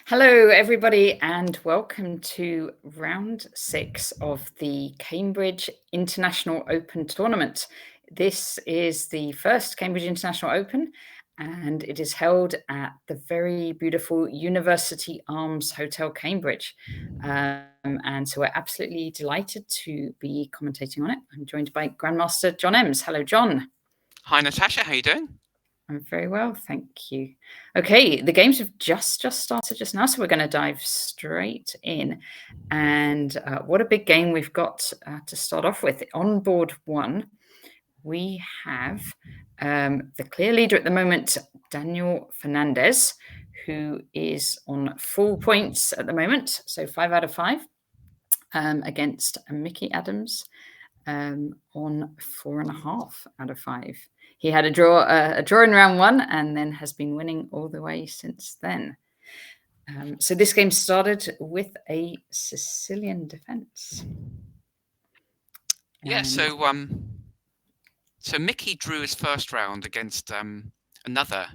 Hello, everybody, and welcome to round 6 of the Cambridge International Open Tournament. This is the first Cambridge International Open, and it is held at the very beautiful University Arms Hotel, Cambridge. And so we're absolutely delighted to be commentating on it. I'm joined by Grandmaster John Emms. Hello, John. Hi, Natasha. How you doing? I'm very well, thank you. Okay, the games have just started just now, so we're going to dive straight in. And what a big game we've got to start off with. On board 1, we have the clear leader at the moment, Daniel Fernandez, who is on full points at the moment, so 5 out of 5, against Mickey Adams on 4.5 out of 5. He had a draw in round 1 and then has been winning all the way since then. So this game started with a Sicilian defense. Yeah, so Mickey drew his first round against another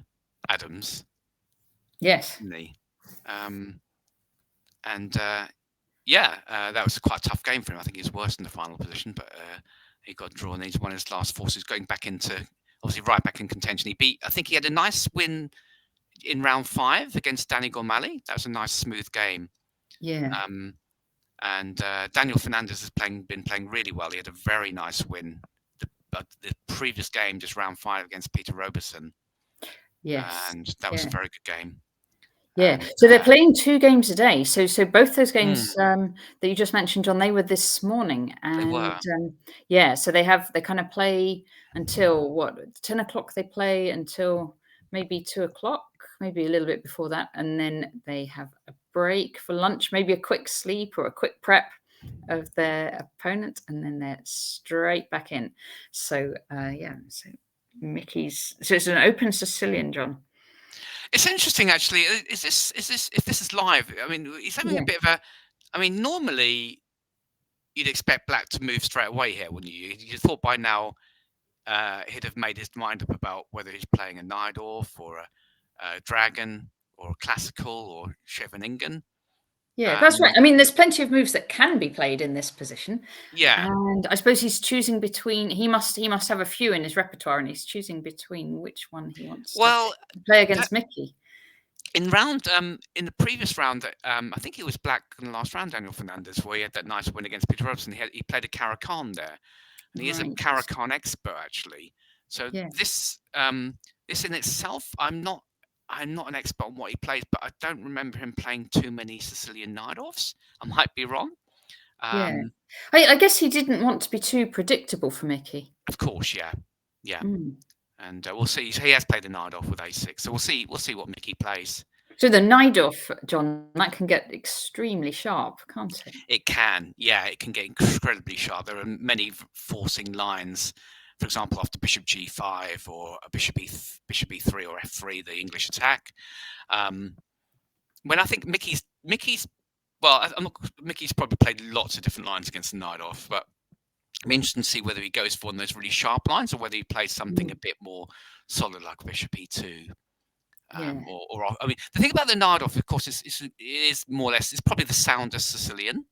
Adams. Yes. Didn't he? That was quite a tough game for him. I think he was worse in the final position, but he got drawn and he's won his last forces, going back into, obviously right back in contention. I think he had a nice win in round 5 against Danny Gormali. That was a nice, smooth game. Yeah. And Daniel Fernandez has been playing really well. He had a very nice win. The previous game, just round 5 against Peter Roberson. Yes. And that was a very good game. Yeah. So they're playing 2 games a day. So both those games that you just mentioned, John, they were this morning. And they were. So they kind of play until 10 o'clock they play until maybe 2 o'clock, maybe a little bit before that. And then they have a break for lunch, maybe a quick sleep or a quick prep of their opponent, and then they're straight back in. So so Mickey's, so it's an open Sicilian, John. It's interesting, actually. Is this if this is live? I mean, he's having a bit of a. I mean, normally you'd expect Black to move straight away here, wouldn't you? You thought by now he'd have made his mind up about whether he's playing a Najdorf or a Dragon or a Classical or Scheveningen. Yeah, that's right. I mean, there's plenty of moves that can be played in this position. Yeah, and I suppose he's choosing between. He must have a few in his repertoire, and he's choosing between which one he wants to play against Mickey. In the previous round, I think he was Black in the last round, Daniel Fernandez, where he had that nice win against Peter Roberson. He played a Caracan there, and he is a Caracan expert, actually. So this in itself, I'm not an expert on what he plays, but I don't remember him playing too many Sicilian Najdorfs. I might be wrong. I guess he didn't want to be too predictable for Mickey. Of course, yeah. And we'll see. He has played the Najdorf with A6, so we'll see what Mickey plays. So the Najdorf, John, that can get extrememly sharp, can't it? It can, yeah. It can get incredibly sharp. There are many forcing lines. For example, after Bishop G5 or a Bishop E3 or F3, the English attack. When I think Mickey's probably played lots of different lines against the Najdorf, but I'm interested to see whether he goes for one of those really sharp lines or whether he plays something a bit more solid like Bishop E2. Or I mean, the thing about the Najdorf, of course, is more or less, it's probably the soundest Sicilian.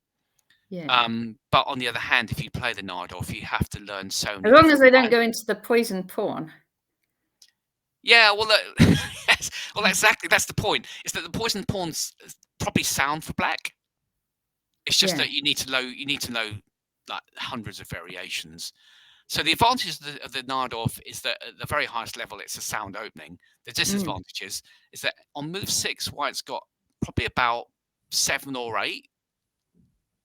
Yeah. But on the other hand, if you play the Najdorf, you have to learn so many. As long as they don't go into the poison pawn. Yeah, well, yes. Well, exactly. That's the point. Is that the poison pawn's probably sound for Black. It's just that you need to know like hundreds of variations. So the advantage of the Najdorf is that at the very highest level, it's a sound opening. The disadvantages is that on move 6, White's got probably about 7 or 8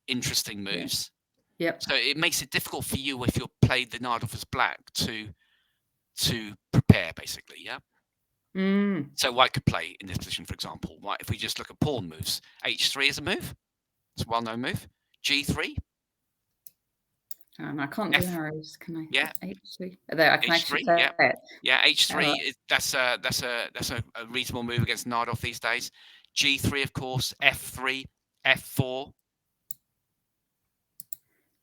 interesting moves. Yep. So it makes it difficult for you if you're played the Najdorf as Black to prepare, basically, yeah? So White could play in this position, for example. White, if we just look at pawn moves, H3 is a move. It's a well-known move. G3. I can't do arrows, can I? Yeah. H3. There, I can H3, actually play it. Yeah, H3 that's a reasonable move against Najdorf these days. G3, of course. F3, F4.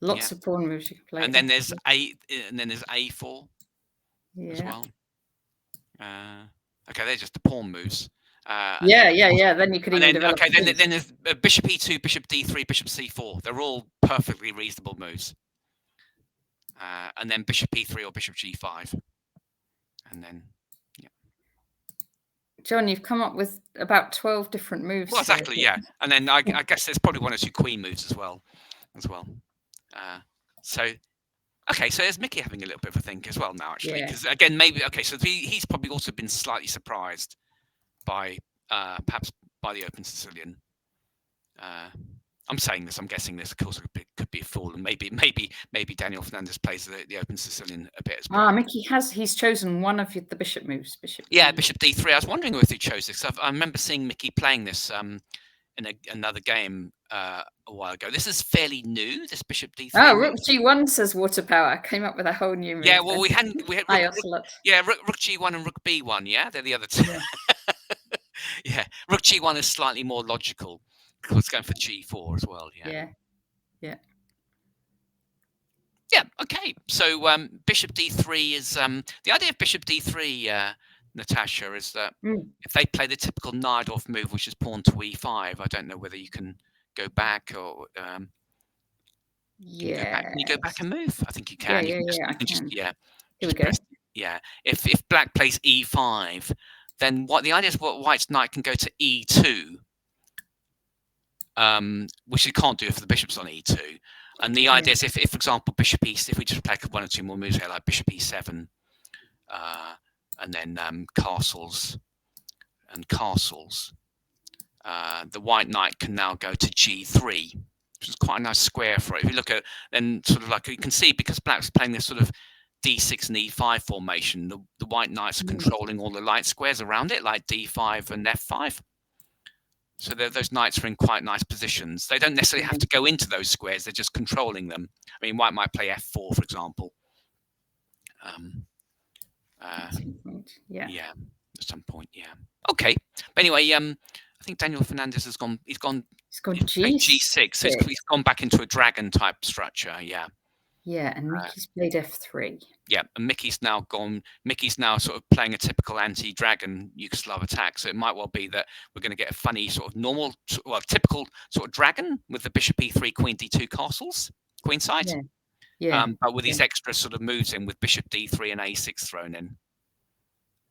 Lots of pawn moves you can play. And then there's A4 as well. Okay, they're just the pawn moves. Yeah. Then you could And even then develop. then there's bishop e2, bishop d3, bishop c4. They're all perfectly reasonable moves. And then bishop e3 or bishop g5, and then John, you've come up with about 12 different moves. well, exactly, here. yeah. And then I guess there's probably 1 or 2 queen moves as well. So okay, so there's Mickey having a little bit of a think as well now, actually, because again, maybe so he's probably also been slightly surprised by perhaps by the open Sicilian. I'm saying this, I'm guessing this, of course, could be a fool, and maybe Daniel Fernandez plays the open Sicilian a bit as well. Mickey he's chosen one of the bishop moves. Bishop d3. I was wondering if he chose this. I remember seeing Mickey playing this in another game a while ago. This is fairly new, this bishop d3. Oh, rook g1 says water power. Came up with a whole new move. Yeah, well, we had rook g1 and rook b1. Yeah, they're the other two. Yeah, rook g1 is slightly more logical because it's going for g4 as well. Yeah. Okay. So bishop d3 is the idea of bishop d3. Natasha, is that if they play the typical Najdorf move, which is pawn to e5, I don't know whether you can go back or can you go back and move? I think you can. Here we go. If black plays e5, then the idea is what white's knight can go to e2, which you can't do if the bishop's on e2. And the idea is if for example, bishop e6, if we just play 1 or 2 more moves here, like bishop e7, and then castles, the white knight can now go to g3, which is quite a nice square for it. If you look at, then sort of like you can see, because black's playing this sort of d6 and e5 formation, the white knights are controlling all the light squares around it, like d5 and f5. So those knights are in quite nice positions. They don't necessarily have to go into those squares, they're just controlling them. I mean, white might play f4, for example. At some point, at some point, okay. But anyway, I think Daniel Fernandez has gone. He's gone G6, so he's gone back into a dragon type structure. And Mickey's played f3. And Mickey's now gone. Mickey's now sort of playing a typical anti-dragon Yugoslav attack. So it might well be that we're going to get a funny sort of typical sort of dragon with the bishop e3, queen d2 castles, queenside. But with these extra sort of moves in, with bishop d3 and a6 thrown in.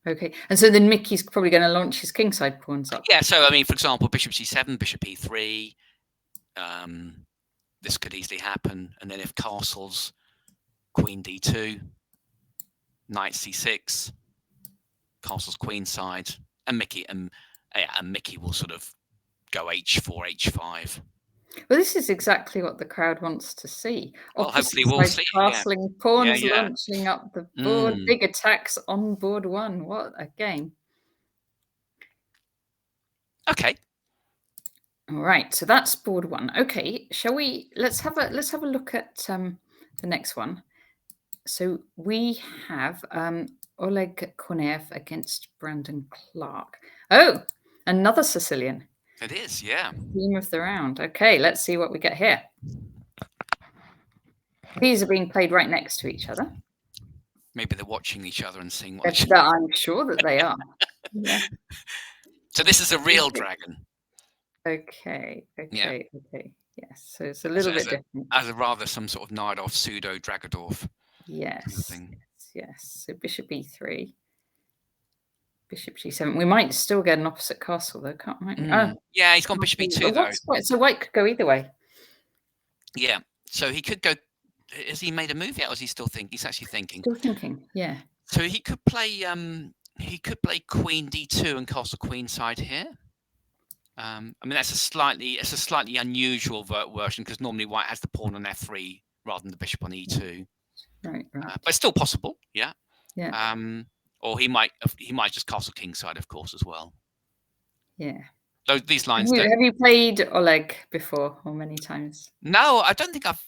Okay, and so then Mickey's probably going to launch his kingside pawns up. So I mean, for example, bishop c7, bishop e3. This could easily happen, and then if castles, queen d2, knight c6, castles queenside, and Mickey will sort of go h4, h5. Well, this is exactly what the crowd wants to see. Well, hopefully we'll see. Castling pawns, launching up the board, big attacks on board 1. What a game! Okay. All right, so that's board 1. Okay, shall we? Let's have a look at the next one. So we have Oleg Konev against Brandon Clark. Oh, another Sicilian. It is, yeah. Theme of the round. Okay, let's see what we get here. These are being played right next to each other. Maybe they're watching each other and seeing what. I'm sure that they are. So this is a real dragon. Okay. Yes, so it's a little bit different. As a rather some sort of Najdorf pseudo Dragodorf. Yes. So bishop e3. Bishop g7. We might still get an opposite castle, though, can't we? Yeah, he's gone bishop e2, though. So white could go either way. Yeah, so he could go. Has he made a move yet, or is he still thinking? He's actually thinking. Still thinking, yeah. So he could play. He could play queen d2 and castle queenside here. I mean, that's a slightly unusual version, because normally white has the pawn on f3 rather than the bishop on e2. Right. But it's still possible, yeah. Yeah. Or he might just castle kingside, of course, as well. Yeah. These lines. Have you played Oleg before, or many times? No, I don't think I've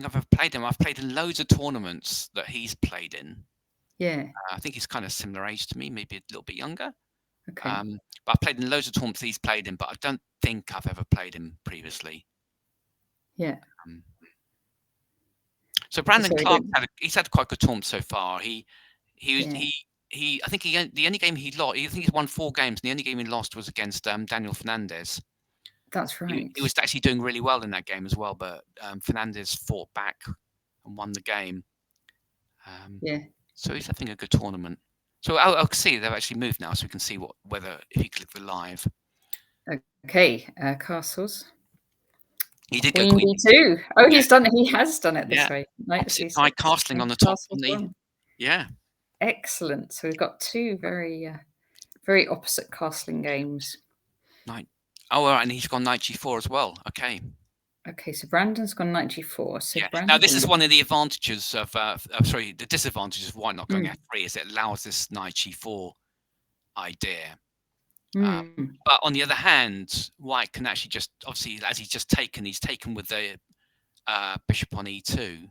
ever played him. I've played in loads of tournaments that he's played in. Yeah. I think he's kind of similar age to me, maybe a little bit younger. Okay. But I've played in loads of tournaments he's played in, but I don't think I've ever played him previously. Yeah. So Brandon Clark he's had quite a good tournament so far. He I think the only game he lost. I think he's won 4 games, and the only game he lost was against Daniel Fernandez. That's right. He was actually doing really well in that game as well, but Fernandez fought back and won the game. Yeah. So he's having a good tournament. So I'll see they've actually moved now, so we can see whether if you click the live. Okay, castles. He did go Queen B2. Oh, he's done it. He has done it this way. Knight Opposite C6. side castling on the top. Yeah. Excellent. So we've got 2 very, very opposite castling games. Knight. Oh, all right, and he's gone Knight G4 as well. Okay. Okay, so Brandon's gone Knight G4. So Brandon... Now this is one of the advantages of, sorry, the disadvantages of White not going F3 is it allows this Knight G4 idea. But on the other hand, White can actually just, obviously, as he's taken with the bishop on E2.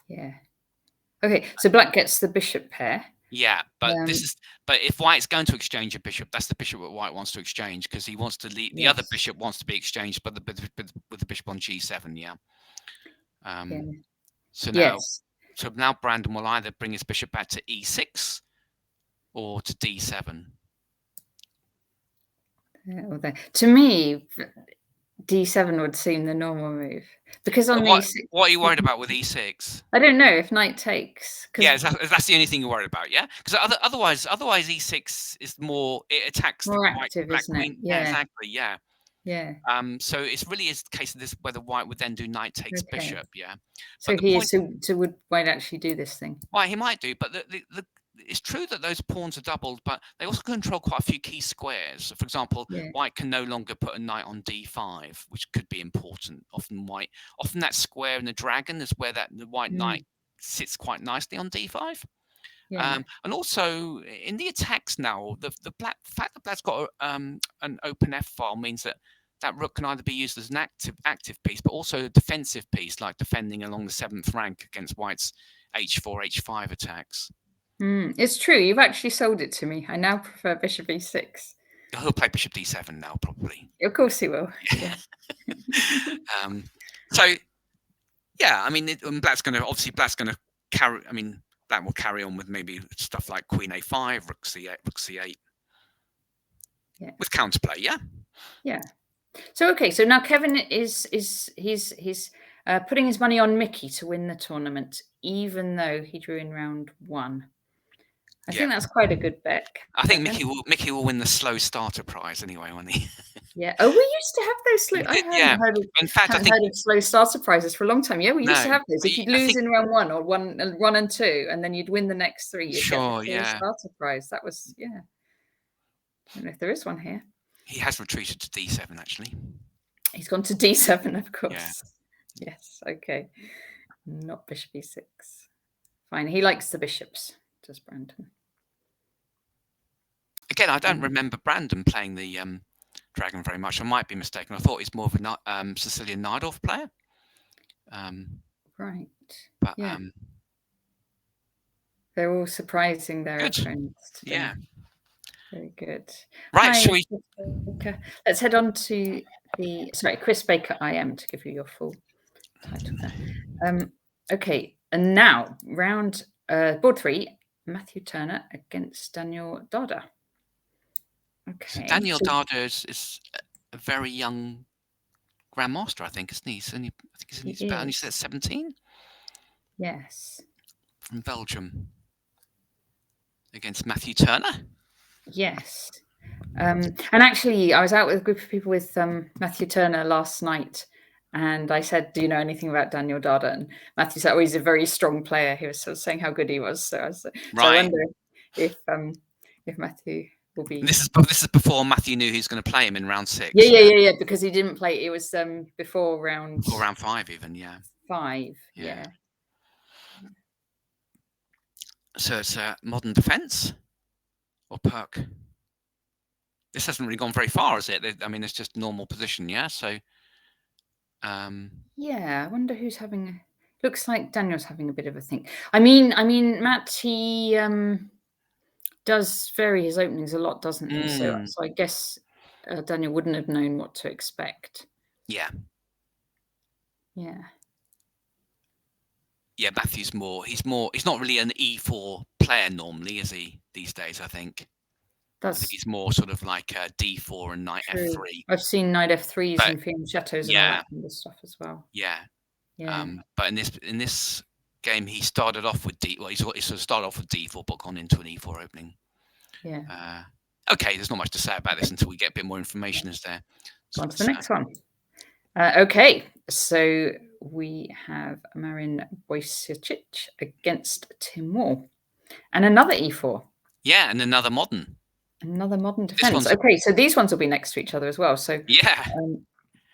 Yeah. Okay, so Black gets the bishop pair. Yeah, but but if White's going to exchange a bishop, that's the bishop that White wants to exchange because he wants to leave. The other bishop wants to be exchanged, but with the bishop on G7. Yeah. So now Brandon will either bring his bishop back to E6 or to D7. To me, D7 would seem the normal move because on what, E6. What are you worried about with E6? I don't know if Knight takes. Yeah, that's the only thing you're worried about. Yeah, because otherwise E6 is it attacks more the active, Black isn't queen. It? Yeah, exactly. Yeah. Yeah. So it's really is the case of this whether White would then do Knight takes bishop. Yeah. So would White actually do this thing? Well, he might do, but it's true that those pawns are doubled, but they also control quite a few key squares. For example, White can no longer put a knight on D5, which could be important. Often that square in the dragon is where the White knight sits quite nicely on D5. Yeah. And also in the attacks now, the fact that Black's got an open F file means that rook can either be used as an active piece, but also a defensive piece, like defending along the 7th rank against White's H4, H5 attacks. It's true. You've actually sold it to me. I now prefer bishop E6. He'll play bishop D7 now, probably. Of course he will. Yeah. So, yeah, I mean, Black's going to carry. I mean, Black will carry on with maybe stuff like Queen A5, Rook C8. Yeah. With counterplay, yeah. Yeah. So okay, so now Kevin he's putting his money on Mickey to win the tournament, even though he drew in round 1. I think that's quite a good bet. I think Mickey will win the slow starter prize anyway, won't he? Yeah. Oh, we used to have those slow. I haven't heard of slow starter prizes for a long time. Yeah, we used to have those. If you'd lose in round 1 or 1 and 2, and then you'd win the next 3, you'd get the slow starter prize. That was I don't know if there is one here. He has retreated to D7 actually. He's gone to D7, of course. Yeah. Yes. Okay. Not bishop E6. Fine. He likes the bishops. Does Brandon? Again, I don't remember Brandon playing the dragon very much. I might be mistaken. I thought he's more of a Sicilian Najdorf player. Right. But they're all surprising their friends. Yeah. Very good. Right. Shall we? Let's head on to Chris Baker IM to give you your full title there. Okay, and now round board 3. Matthew Turner against Daniel Dada. Okay. So Daniel Dada is a very young grandmaster, I think, isn't he? He's only 17. Yes. From Belgium against Matthew Turner. Yes. And actually, I was out with a group of people with Matthew Turner last night. And I said, do you know anything about Daniel Dada? And Matthew said, oh, he's a very strong player. He was sort of saying how good he was. So I wonder if Matthew will be... This is before Matthew knew he was going to play him in round 6. Yeah, because he didn't play. It was before round... Before round 5 even, 5, yeah. So it's modern defence or perk? This hasn't really gone very far, has it? I mean, it's just normal position, yeah? So... yeah, I wonder who's having. Looks like Daniel's having a bit of a think. I mean, Matt, he does vary his openings a lot, doesn't he? So I guess Daniel wouldn't have known what to expect. Yeah. Yeah. Yeah, Matthew's more. He's not really an E4 player normally, is he? These days, I think That's he's more sort of like a D4 and knight true. F3. I've seen knight F3s But and Fiend Chateaus and all yeah, that kind of stuff as well. yeah. Yeah. But in this game, he started off with D. Well, he sort of started off with D4, but gone into an E4 opening. Yeah. Okay, there's not much to say about this until we get a bit more information. Is there? Go on to the next one. Okay, so we have Marin Wojciech against Timur. And another E4. Yeah, and another modern. Another modern defense. Okay, so these ones will be next to each other as well. So yeah.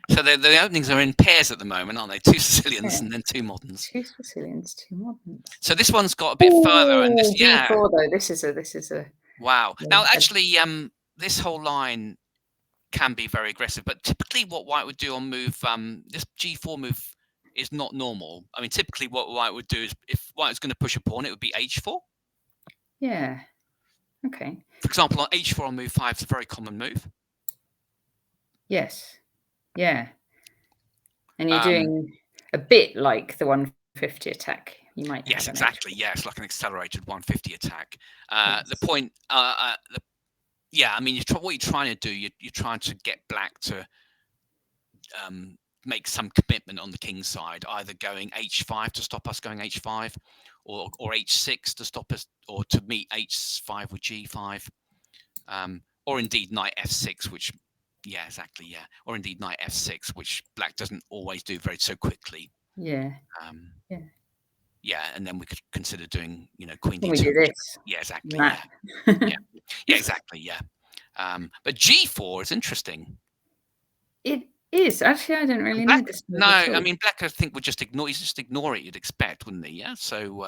So the openings are in pairs at the moment, aren't they? 2 Sicilians and then 2 moderns. 2 Sicilians, 2 moderns. So this one's got a bit further, and this D4 though. This is a wow. Now actually, this whole line can be very aggressive, but typically what White would do on move, this G4 move is not normal. I mean, typically what White would do is, if White was going to push a pawn, it would be H4. Yeah. Okay. For example, on H4 on move 5 is a very common move. Yes. Yeah. And you're doing a bit like the 150 attack. You might. Yes, exactly. Yeah, it's like an accelerated 150 attack. The point. Yeah, I mean, what you're trying to do, you're trying to get Black to make some commitment on the king's side, either going H5 to stop us going H5, or H6 to stop us, or to meet H5 with G5, or indeed knight F6, which, yeah, exactly, yeah, or indeed knight F6, which Black doesn't always do so quickly. Yeah. Yeah, and then we could consider doing, Queen D2. We do this. Yeah, exactly. Yeah. Yeah, exactly. Yeah. But G4 is interesting. It is actually. I didn't really know this. No, I mean, Black, I think would just ignore. He's just ignore it. You'd expect, wouldn't he? Yeah. So.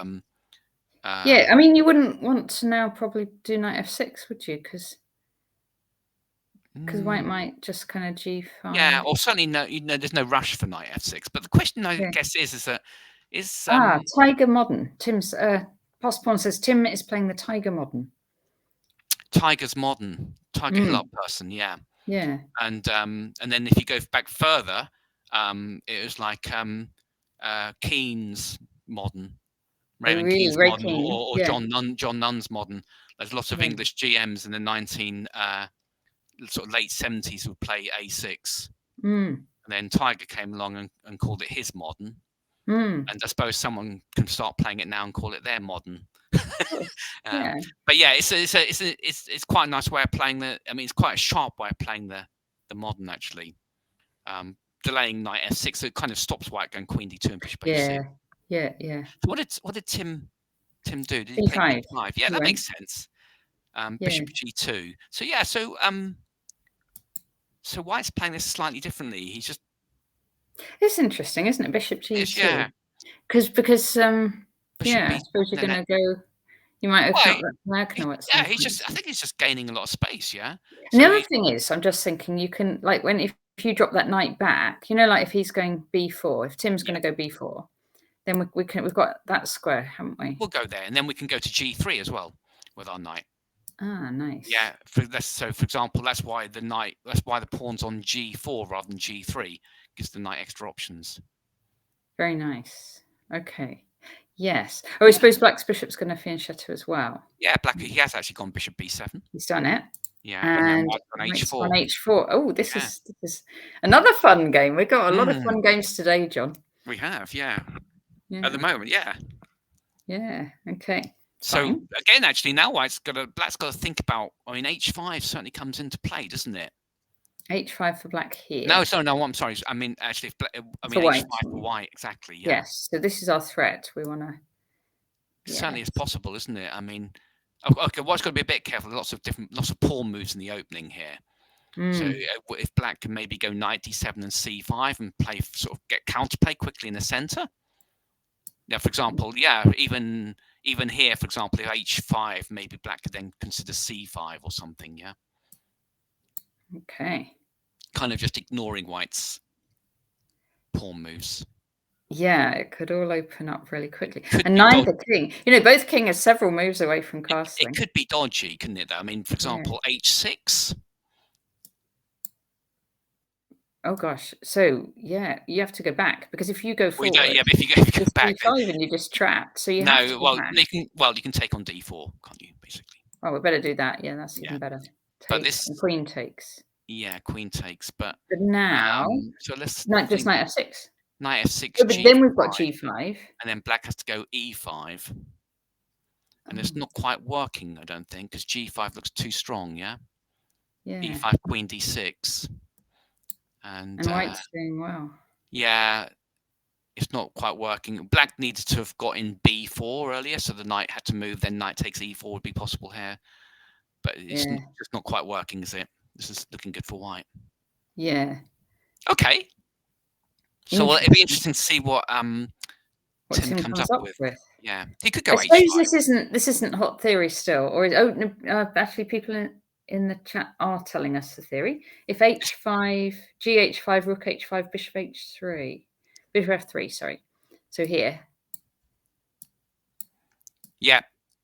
Yeah, I mean, you wouldn't want to now probably do knight F6, would you? Because White might just kind of G5. Yeah, or certainly no. There's no rush for knight F6. But the question, I guess, is that. Tiger Modern. Tim's Postpawn says Tim is playing the Tiger Modern. Tiger's Modern. Tiger Hill up person, yeah. Yeah. And then if you go back further, it was like Keen's Modern, Raymond Keen's Modern, or John Nunn's Modern. There's lots of English GMs in the sort of late 70s who play A6. And then Tiger came along and called it his Modern. And I suppose someone can start playing it now and call it their Modern. But yeah, it's quite a nice way of playing the. I mean, it's quite a sharp way of playing the Modern actually. Delaying knight F6, so it kind of stops White going Queen D2 and Bishop A6. Yeah. So what did Tim do? Did he play B5? Yeah, that makes sense. Bishop G2. So yeah, so White's playing this slightly differently. He's just. It's interesting, isn't it? Bishop G2. Yeah. Because I suppose you're going to go. You might open up that diagonal at some point. I think he's just gaining a lot of space. Yeah. And the other thing is, I'm just thinking you can if you drop that knight back, like if he's going B4, if Tim's going to go B4, then we've got that square, haven't we? We'll go there, and then we can go to G3 as well with our knight. Ah, nice. Yeah. So for example, that's why the pawn's on G4 rather than G3. Gives the knight extra options. Very nice. Okay. Yes. Oh, I suppose Black's bishop's going to fianchetto as well. Yeah, Black. He has actually gone Bishop B7. He's done it. Yeah, and on H4. On H4. Oh, this is another fun game. We've got a lot of fun games today, John. We have, yeah. At the moment, yeah. Yeah. Okay. So again, actually, now Black's got to think about. I mean, H5 certainly comes into play, doesn't it? H5 for Black here. No, I'm sorry. I mean, actually, H5 for White, exactly. Yeah. Yes. So this is our threat. We want to. Certainly, it's possible, isn't it? I mean, okay. White's got to be a bit careful. Lots of pawn moves in the opening here. So if Black can maybe go knight D7 and C5 and get counterplay quickly in the center. Yeah. For example, even here, for example, if H5, maybe Black could then consider C5 or something. Yeah. Okay. Kind of just ignoring White's pawn moves. Yeah, it could all open up really quickly. And neither king. Both king are several moves away from castling. It could be dodgy, couldn't it? I mean, for example, H6. Oh gosh. So yeah, you have to go back because if you go Well, you forward, don't, yeah, but if you go it's back, then d5 and you're just trapped. So you have to no. go Well, back. you can take on d4, can't you? Basically, Oh, we better do that. Yeah, that's yeah. even better. But Takes and this, queen takes. yeah, queen takes. But But now, so let's just think. knight f6. Knight f6, Oh, but g5, then we've got g5. and then black has to go e5, and it's Oh, not quite working, I don't think, because g5 looks too strong. Yeah, yeah. e5, queen d6, and And white's doing well. yeah, it's not quite working. Black needed to have got in b4 earlier, so the knight had to move. Then knight takes e4 would be possible here, but it's Yeah. just not quite working, is it? This is looking good for white. Yeah. Okay, so well, it'd be interesting to see what Tim comes up with. Yeah, he could go I suppose h5. this isn't hot theory still, or actually people in the chat are telling us the theory. If h5, gh5, rook h5, bishop h3, bishop f3. Sorry. So here. Yeah,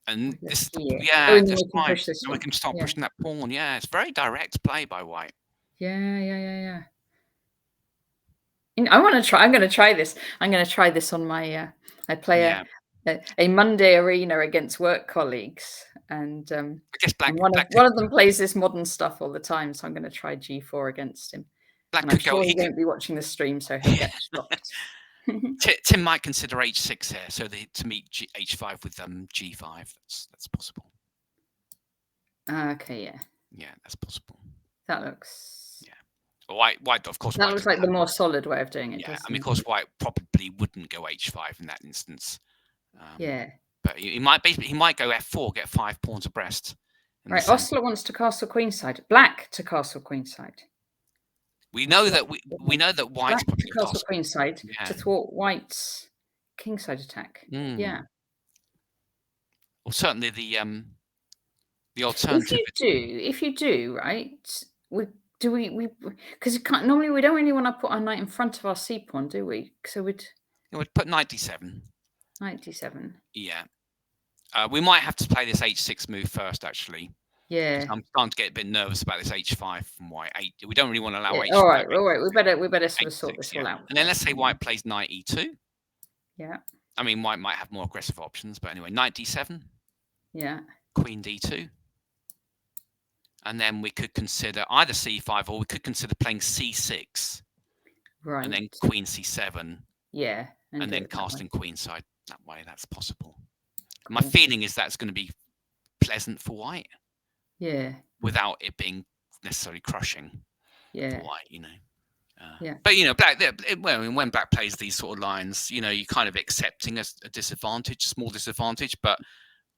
and this, Here. yeah, Oh, and then that's we can right. push this And we one. can start Yeah. pushing that pawn. Yeah, it's very direct play by white. Yeah. I want to try. I'm going to try this. I'm going to try this on my. I play a Monday arena against work colleagues, and I guess black. one of them plays this modern stuff all the time. So I'm going to try G4 against him. Black and I'm could go. sure he won't be watching the stream, so he'll get shocked. Tim might consider h6 here, so to meet h5 with g5. That's possible. Okay, yeah. Yeah, that's possible. That looks. Yeah. White, of course. That looks like the more solid way of doing it. Yeah, I mean, of course, white probably wouldn't go h5 in that instance. Yeah. But he might go f4, get 5 pawns abreast. Right, Osler wants to castle queenside. Black to castle queenside. We know that white's probably to castle queenside to thwart white's kingside attack. Yeah. Well, certainly the alternative. If you do, right? We because normally we don't really want to put our knight in front of our c pawn, do we? So we'd put knight d7. Knight d7. Yeah. We might have to play this h6 move first, actually. Yeah. I'm starting to get a bit nervous about this h5 from white. We don't really want to allow h5. All right. We better sort of sort this all out. And then let's say white plays knight e2. Yeah. I mean, white might have more aggressive options, but anyway, knight d7. Yeah. Queen d2. And then we could consider either c5 or we could consider playing c6. Right. And then queen c7. Yeah. And then casting queenside that way. That's possible. Cool. My feeling is that's going to be pleasant for white. Yeah. Without it being necessarily crushing. Yeah. For white, you know. Yeah. But black. When black plays these sort of lines, you're kind of accepting a disadvantage, a small disadvantage, but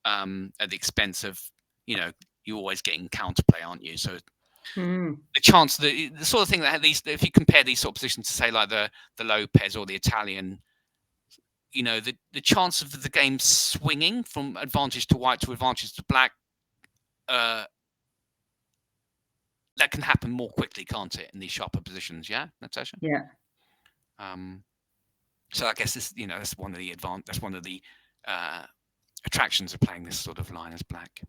at the expense of you're always getting counterplay, aren't you? So the chance, the sort of thing that if you compare these sort of positions to say like the Lopez or the Italian, the chance of the game swinging from advantage to white to advantage to black, that can happen more quickly, can't it, in these sharper positions? Yeah, Natasha. Yeah. So I guess this, that's one of the attractions of playing this sort of line as black.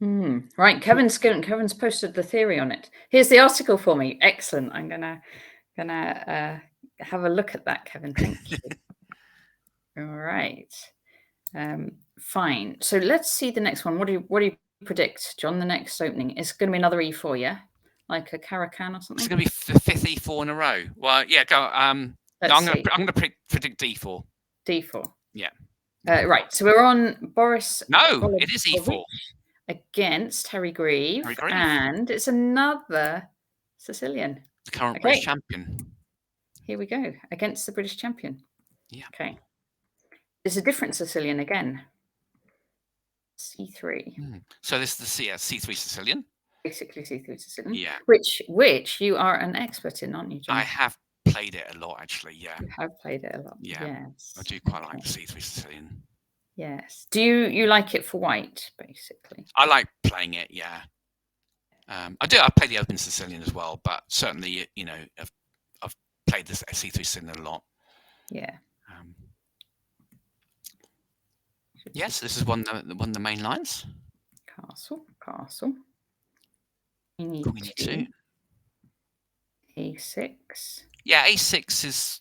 Right, Kevin's posted the theory on it. Here's the article for me. Excellent. I'm gonna have a look at that, Kevin. Thank you. All right. Fine. So let's see the next one. What do you predict, John? The next opening is going to be another e4, yeah, like a Caracan or something. It's going to be the 5th e4 in a row. Well, yeah. Go. I'm going to predict d4. D4. Yeah. Right. So we're on Boris. No, it is e4 against Harry Grieve, and it's another Sicilian, the current British champion. Here we go, against the British champion. Yeah. Okay. There's a different Sicilian again. C3. So this is the C3 Sicilian. Basically C3 Sicilian. Yeah. Which you are an expert in, aren't you, John? I have played it a lot, actually. Yeah. You have played it a lot. Yeah. Yes. I do quite like the C3 Sicilian. Yes. Do you like it for white, basically? I like playing it, yeah. I do. I play the open Sicilian as well, but certainly, I've played this C3 Sicilian a lot. Yeah. Yes, this is one of the main lines. Castle. Queen E2. A6. Yeah, A6 is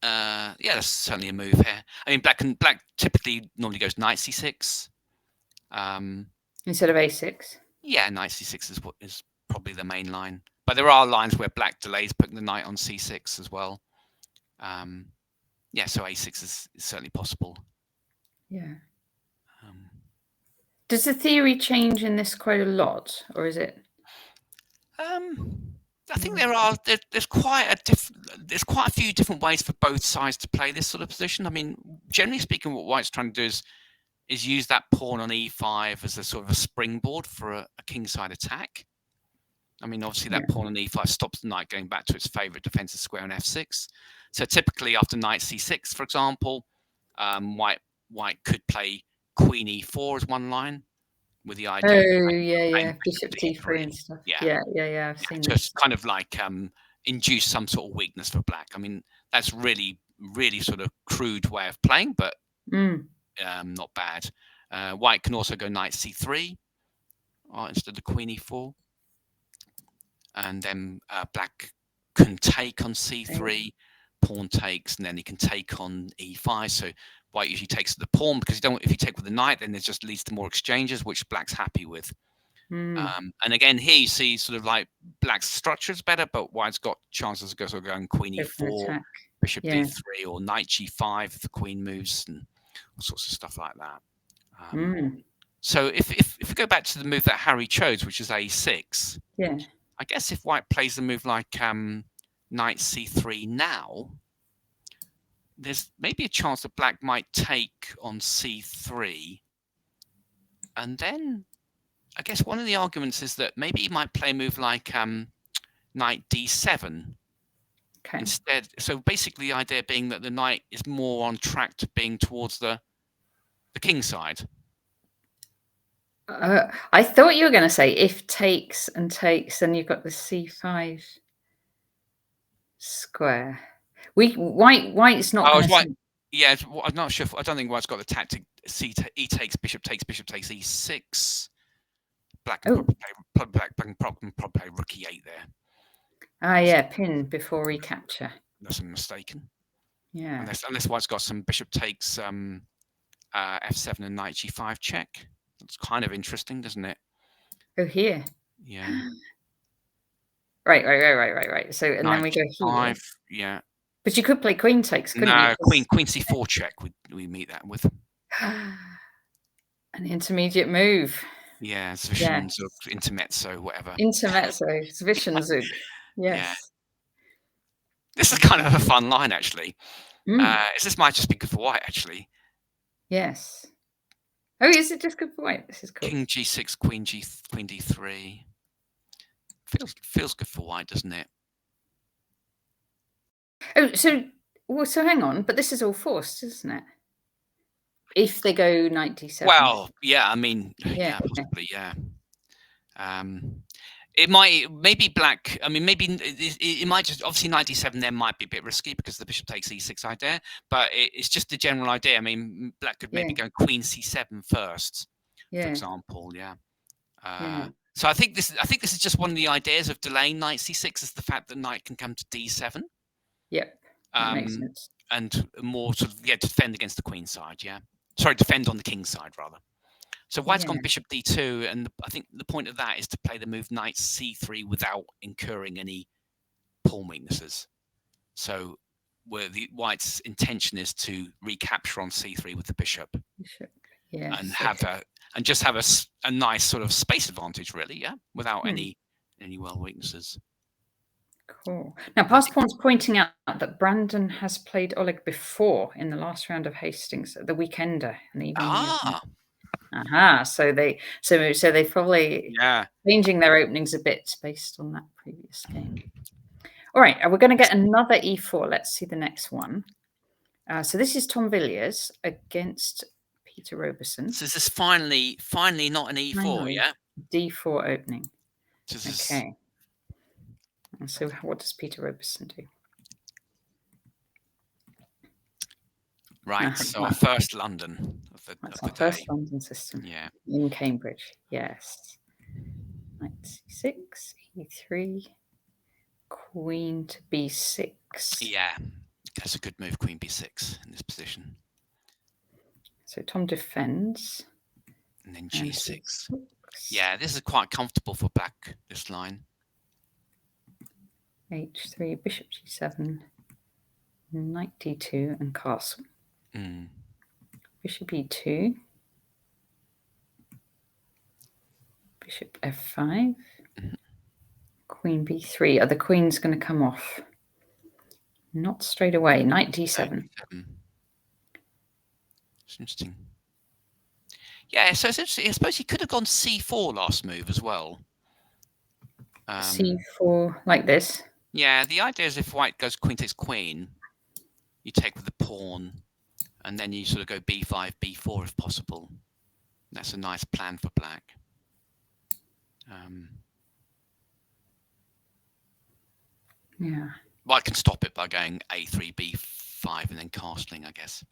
yeah, that's certainly a move here. I mean, black typically normally goes knight C6. Instead of A6. Yeah, knight C6 is what is probably the main line. But there are lines where black delays putting the knight on C6 as well. Yeah, so A6 is certainly possible. Yeah. Does the theory change in this quite a lot, or is it? I think there's quite a few different ways for both sides to play this sort of position. I mean, generally speaking, what White's trying to do is use that pawn on E5 as a sort of a springboard for a kingside attack. I mean, obviously that pawn on E5 stops the knight going back to its favorite defensive square on F6. So typically after knight C6, for example, White could play Queen E4 as one line, with the idea of Bishop D3 and stuff. Yeah. I've seen just kind of like induce some sort of weakness for black. I mean, that's really sort of crude way of playing, but not bad. White can also go knight C3 instead of Queen E4, and then black can take on C3, pawn takes, and then he can take on E5. So White usually takes the pawn because if you take with the knight, then it just leads to more exchanges, which black's happy with. And again, here you see sort of like black's structure is better, but White's got chances of sort of going Queen E4, Bishop D3, or Knight G5 if the Queen moves, and all sorts of stuff like that. So if we go back to the move that Harry chose, which is A6, I guess if White plays the move like Knight C3 now, there's maybe a chance that black might take on C3, and then I guess one of the arguments is that maybe he might play a move like Knight D7 instead. So basically the idea being that the knight is more on track to being towards the king side. I thought you were going to say if takes and takes, then you've got the C5 square. White's not going to... Yeah, I'm not sure. I don't think White's got the tactic. E takes, bishop takes E6. Black can probably play rook E8 there. Yeah, pin before recapture. Unless I'm mistaken. Yeah. Unless White's got some bishop takes F7 and knight G5 check. It's kind of interesting, doesn't it? Oh, here. Yeah. Right. So, and then we go here. Yeah. But you could play queen takes, couldn't you? Queen C4 check. We meet that with. An intermediate move. Yeah, Zwischenzug, intermezzo, whatever. Intermezzo, Zwischenzug. Yes. Yeah. This is kind of a fun line, actually. This might just be good for White, actually. Yes. Oh, is it just good for White? This is cool. King G6, Queen D3. Feels good for White, doesn't it? Oh, so hang on, but this is all forced, isn't it? If they go knight D7. Well, yeah, I mean, yeah possibly, yeah. It might, maybe black, I mean, maybe it might just, obviously knight D7 there might be a bit risky because the bishop takes E6 idea, but it's just the general idea. I mean, black could maybe go Queen C7 first, for example, So I think this is just one of the ideas of delaying knight C6 is the fact that knight can come to D7. Yep, that makes sense. And more sort of, defend against the queen side, Sorry, defend on the king side, rather. So White's gone bishop d2, and I think the point of that is to play the move knight c3 without incurring any pawn weaknesses. So where White's intention is to recapture on c3 with the bishop. And have just have a nice sort of space advantage, really, without any world weaknesses. Cool. Now, Passpawn's pointing out that Brandon has played Oleg before in the last round of Hastings, the Weekender, and even so they probably changing their openings a bit based on that previous game. All right, we're going to get another e4. Let's see the next one. So this is Tom Villiers against Peter Roberson. So this is finally not an e4, D4 opening. Okay. So what does Peter Roberson do? Right, so our first London of the day. First London system. Yeah. In Cambridge, yes. Knight c6, e3, queen to b6. Yeah, that's a good move, queen b6 in this position. So Tom defends. And then And g6. g6. Yeah, this is quite comfortable for black, this line. h3, bishop g7, knight d2, and castle. Bishop e2. Bishop f5. Queen b3. The queen's going to come off. Not straight away. Knight d7. It's interesting. Yeah, so it's interesting. I suppose he could have gone c4 last move as well. c4 like this. Yeah, the idea is if white goes queen takes queen, you take with the pawn, and then you sort of go b5, b4 if possible. That's a nice plan for black. Yeah. Well, I can stop it by going a3, b5, and then castling, I guess.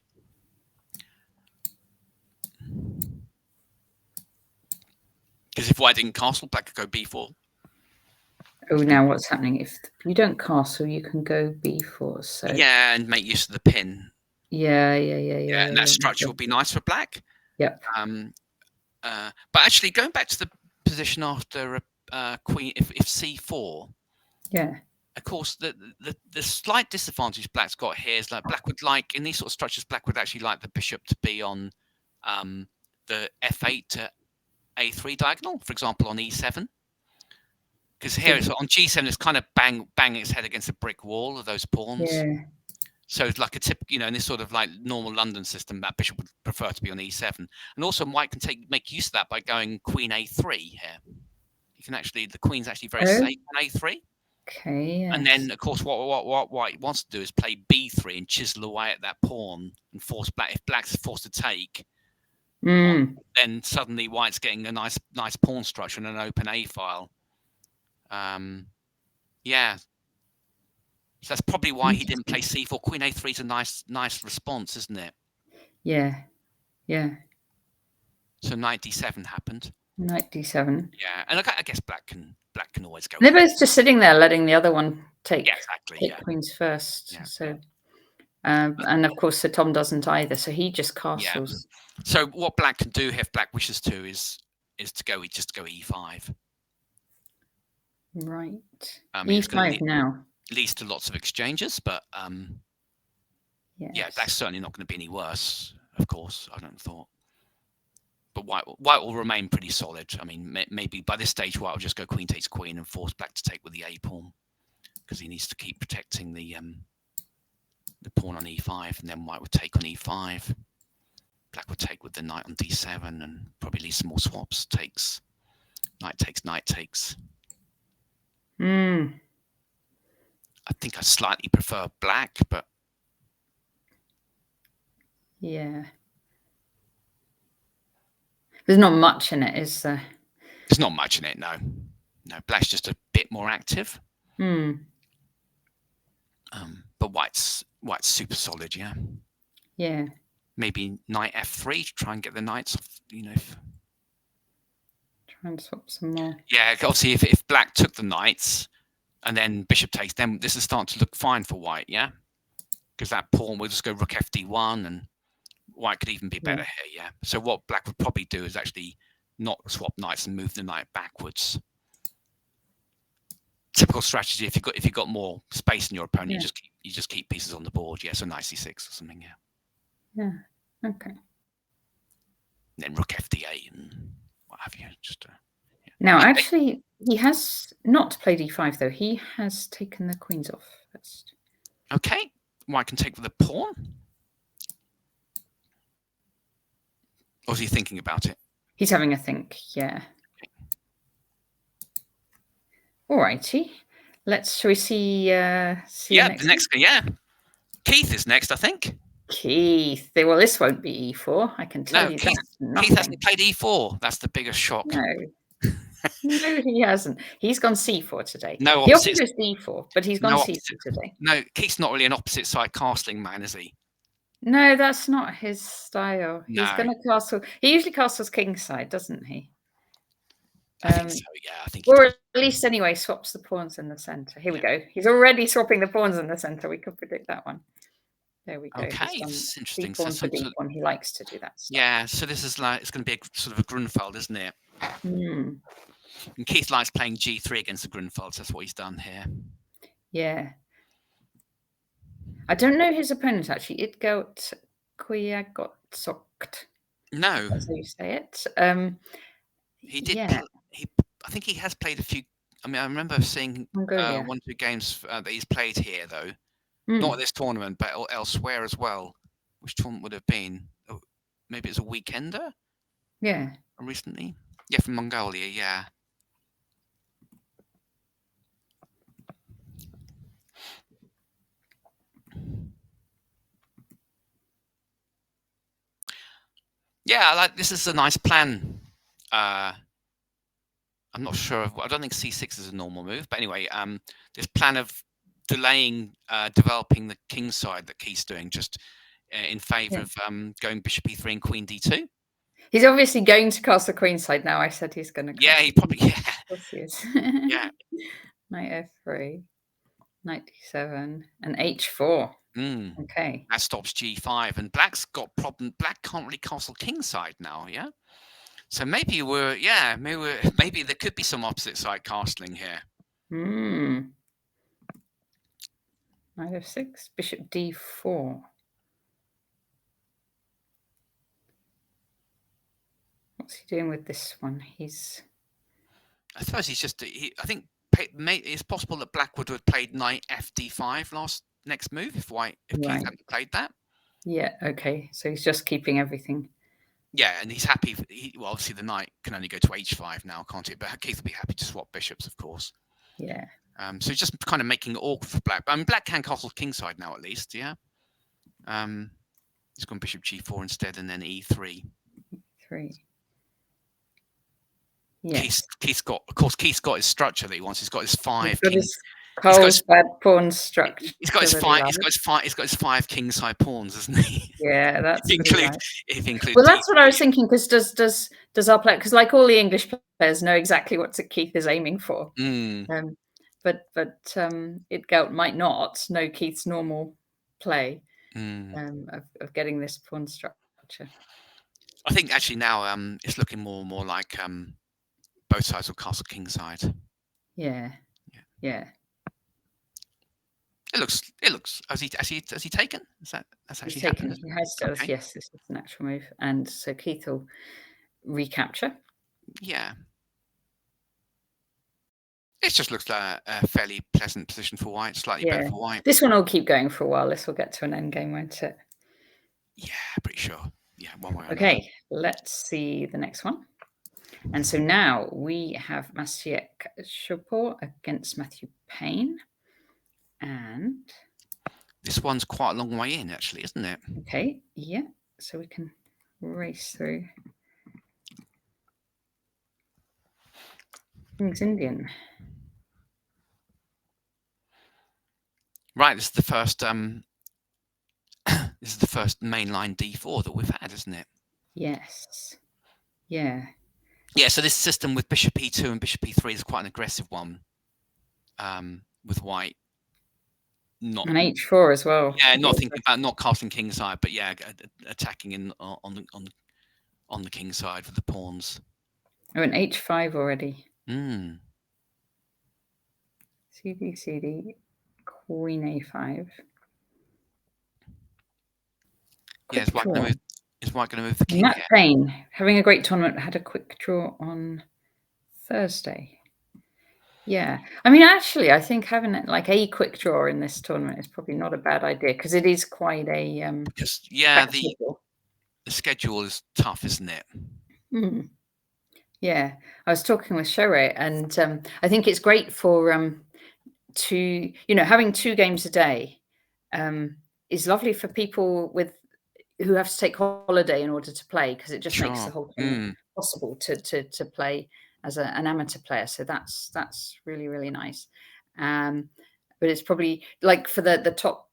Because if white didn't castle, black could go b4. Oh, now what's happening? If you don't castle, you can go b4. So yeah, and make use of the pin. Yeah. And that structure would be nice for black. Yep. But actually, going back to the position after queen, if c4. Yeah. Of course, the slight disadvantage black's got here is like black would like in these sort of structures, black would actually like the bishop to be on the f8 to a3 diagonal, for example, on e7. Because here it's on g7, it's kind of banging its head against a brick wall of those pawns. Yeah. So it's like a tip, in this sort of like normal London system, that bishop would prefer to be on e7. And also white can make use of that by going queen a3 here. You can actually, the queen's actually very safe on a3. Okay. Yes. And then, of course, what white wants to do is play b3 and chisel away at that pawn and force black. If black's forced to take, then suddenly white's getting a nice pawn structure and an open a file. Yeah. So that's probably why he didn't play c4. Queen a3 is a nice response, isn't it? Yeah. So knight d7 happened. Knight d7. Yeah, and I guess black can always go. They're both just sitting there, letting the other one take. Yeah, exactly. Queens first. Yeah. So, and of course, Sir Tom doesn't either. So he just castles. Yeah. So what black can do if black wishes to is to go e5. Right. E5 now. Leads to lots of exchanges, but yes. Yeah, that's certainly not going to be any worse. Of course, I don't thought. But white will remain pretty solid. I mean, maybe by this stage, white will just go queen takes queen and force black to take with the a pawn, because he needs to keep protecting the pawn on e5, and then white would take on e5. Black would take with the knight on d7, and probably leave some more swaps. Takes, knight takes. I think I slightly prefer black, but yeah. There's not much in it, is there? There's not much in it, no. No, black's just a bit more active. But white's super solid, yeah. Yeah. Maybe knight f3 to try and get the knights off, Try and swap some more. Yeah, obviously if black took the knights and then bishop takes, then this is starting to look fine for white, yeah? Because that pawn will just go rook fd1 and white could even be better here, yeah. So what black would probably do is actually not swap knights and move the knight backwards. Typical strategy. If you got more space in your opponent, you just keep pieces on the board. Yeah, so knight c6 or something. Yeah. Yeah. Okay. And then rook fd8 and what have you. Just now, actually, he has not played e5 though. He has taken the queens off first. Okay. White can take with the pawn. Or is he thinking about it? He's having a think. Yeah. All righty. Shall we see? The next. Yeah. Keith is next, I think. Keith. Well, this won't be e4. I can tell you. Keith hasn't played e4. That's the biggest shock. No. No, he hasn't. He's gone c4 today. No, he often goes d4, but he's gone c4 today. No, Keith's not really an opposite side castling man, is he? No, that's not his style. No. He's going to castle. He usually castles kingside, doesn't he? I think so. Yeah, I think. Or at least anyway, swaps the pawns in the center. Here we go. He's already swapping the pawns in the center. We could predict that one. There we go. Okay, this is interesting. D pawn So for D pawn. He likes to do that stuff. yeah, so this is like, it's going to be a sort of a Grunfeld, isn't it? Mm. And Keith likes playing G3 against the Grunfelds. That's what he's done here. Yeah. I don't know his opponent actually. It got Kwiagotsokт. No, That's how you say it. he did. Yeah. I think he has played a few. I mean, I remember seeing Mongolia. 1 or 2 games that he's played here, though. Mm. Not at this tournament, but elsewhere as well. Which tournament would have been? Oh, maybe it's a weekender. Yeah. Recently, yeah, from Mongolia, yeah. Yeah, this is a nice plan. I'm not sure. I don't think C6 is a normal move, but anyway, this plan of delaying developing the king side that Keith's doing, just in favour of going bishop e3 and queen d2. He's obviously going to castle queen side now. I said he's going to. Yeah, he probably. Yeah. Of course he is. Yeah. Knight f3, knight d7, and h4. Okay. That stops g5, and Black's got problem. Black can't really castle king side now. Yeah. So maybe maybe there could be some opposite side castling here. Knight f6, bishop d4. What's he doing with this one? I suppose he's just. I think it's possible that Black would have played knight fd5 next move if Keith hadn't played that. Yeah. Okay. So he's just keeping everything. Yeah, and he's happy. Well, obviously the knight can only go to h5 now, can't it? But Keith will be happy to swap bishops, of course. Yeah. So he's just kind of making it awkward for Black. I mean, Black can castle kingside now at least. Yeah. He's gone bishop g4 instead, and then e3. 3. Yes. Keith's got his structure that he wants. He's got his 5 kings. Bad pawn structure. He's got his 5 kingside pawns, isn't he? Yeah, that's if includes. Well, that's what I was thinking, because does our player, because like all the English players know exactly what Keith is aiming for. But Itgout might not know Keith's normal play of getting this pawn structure. I think actually now it's looking more and more like both sides will castle kingside. Yeah. It looks. Has he taken? That's actually happened? He has still. Okay. Yes, this is an actual move, and so Keith will recapture. Yeah. It just looks like a fairly pleasant position for White. Slightly better for White. This one will keep going for a while. This will get to an end game, won't it? Yeah, pretty sure. Yeah, one way or another. Let's see the next one. And so now we have Maciek Chopor against Matthew Payne. And this one's quite a long way in, actually, isn't it? Okay, yeah. So we can race through. King's Indian. Right, this is the first mainline D4 that we've had, isn't it? Yes. Yeah. Yeah, so this system with bishop e2 and bishop e3 is quite an aggressive one. With White. And h4 as well. Yeah, not thinking about not casting kingside, but yeah, attacking on the king side with the pawns. Oh, and h5 already. CD, queen a5. Yeah, is White going to move the king? Matt Payne, having a great tournament, had a quick draw on Thursday. Yeah, I mean, actually, I think having like a quick draw in this tournament is probably not a bad idea, because it is quite a the schedule is tough, isn't it? Yeah, I was talking with Shere, and I think it's great for having 2 games a day is lovely for people who have to take holiday in order to play, because it just makes the whole thing possible to play as an amateur player. So that's really, really nice. But it's probably like for the top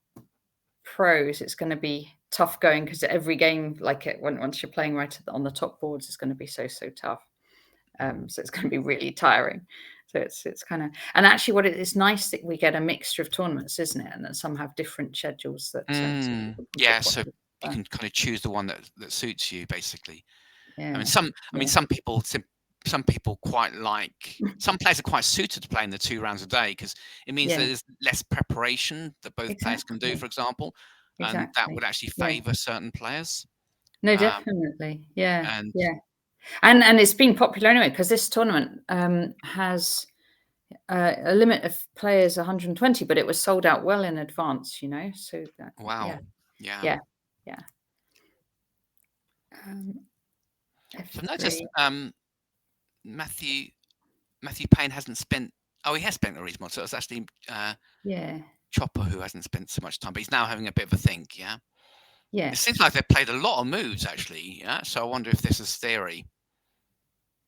pros, it's going to be tough going, because every game, like once you're playing right on the top boards, is going to be so tough. So it's going to be really tiring. So it's kind of, and actually what it's nice that we get a mixture of tournaments, isn't it? And that some have different schedules that yeah, so you can kind of choose the one that suits you, basically. Yeah. I mean, some people quite like, some players are quite suited to playing the 2 rounds a day because it means that there's less preparation that both players can do, for example, and that would actually favour certain players. No, definitely. Yeah. And yeah. And it's been popular anyway because this tournament has a limit of players 120, but it was sold out well in advance, So that, wow, yeah. So I've noticed Matthew Payne hasn't spent. Oh, he has spent the reasonable. So it's actually Chopper who hasn't spent so much time, but he's now having a bit of a think. Yeah. It seems like they've played a lot of moves actually. Yeah. So I wonder if this is theory.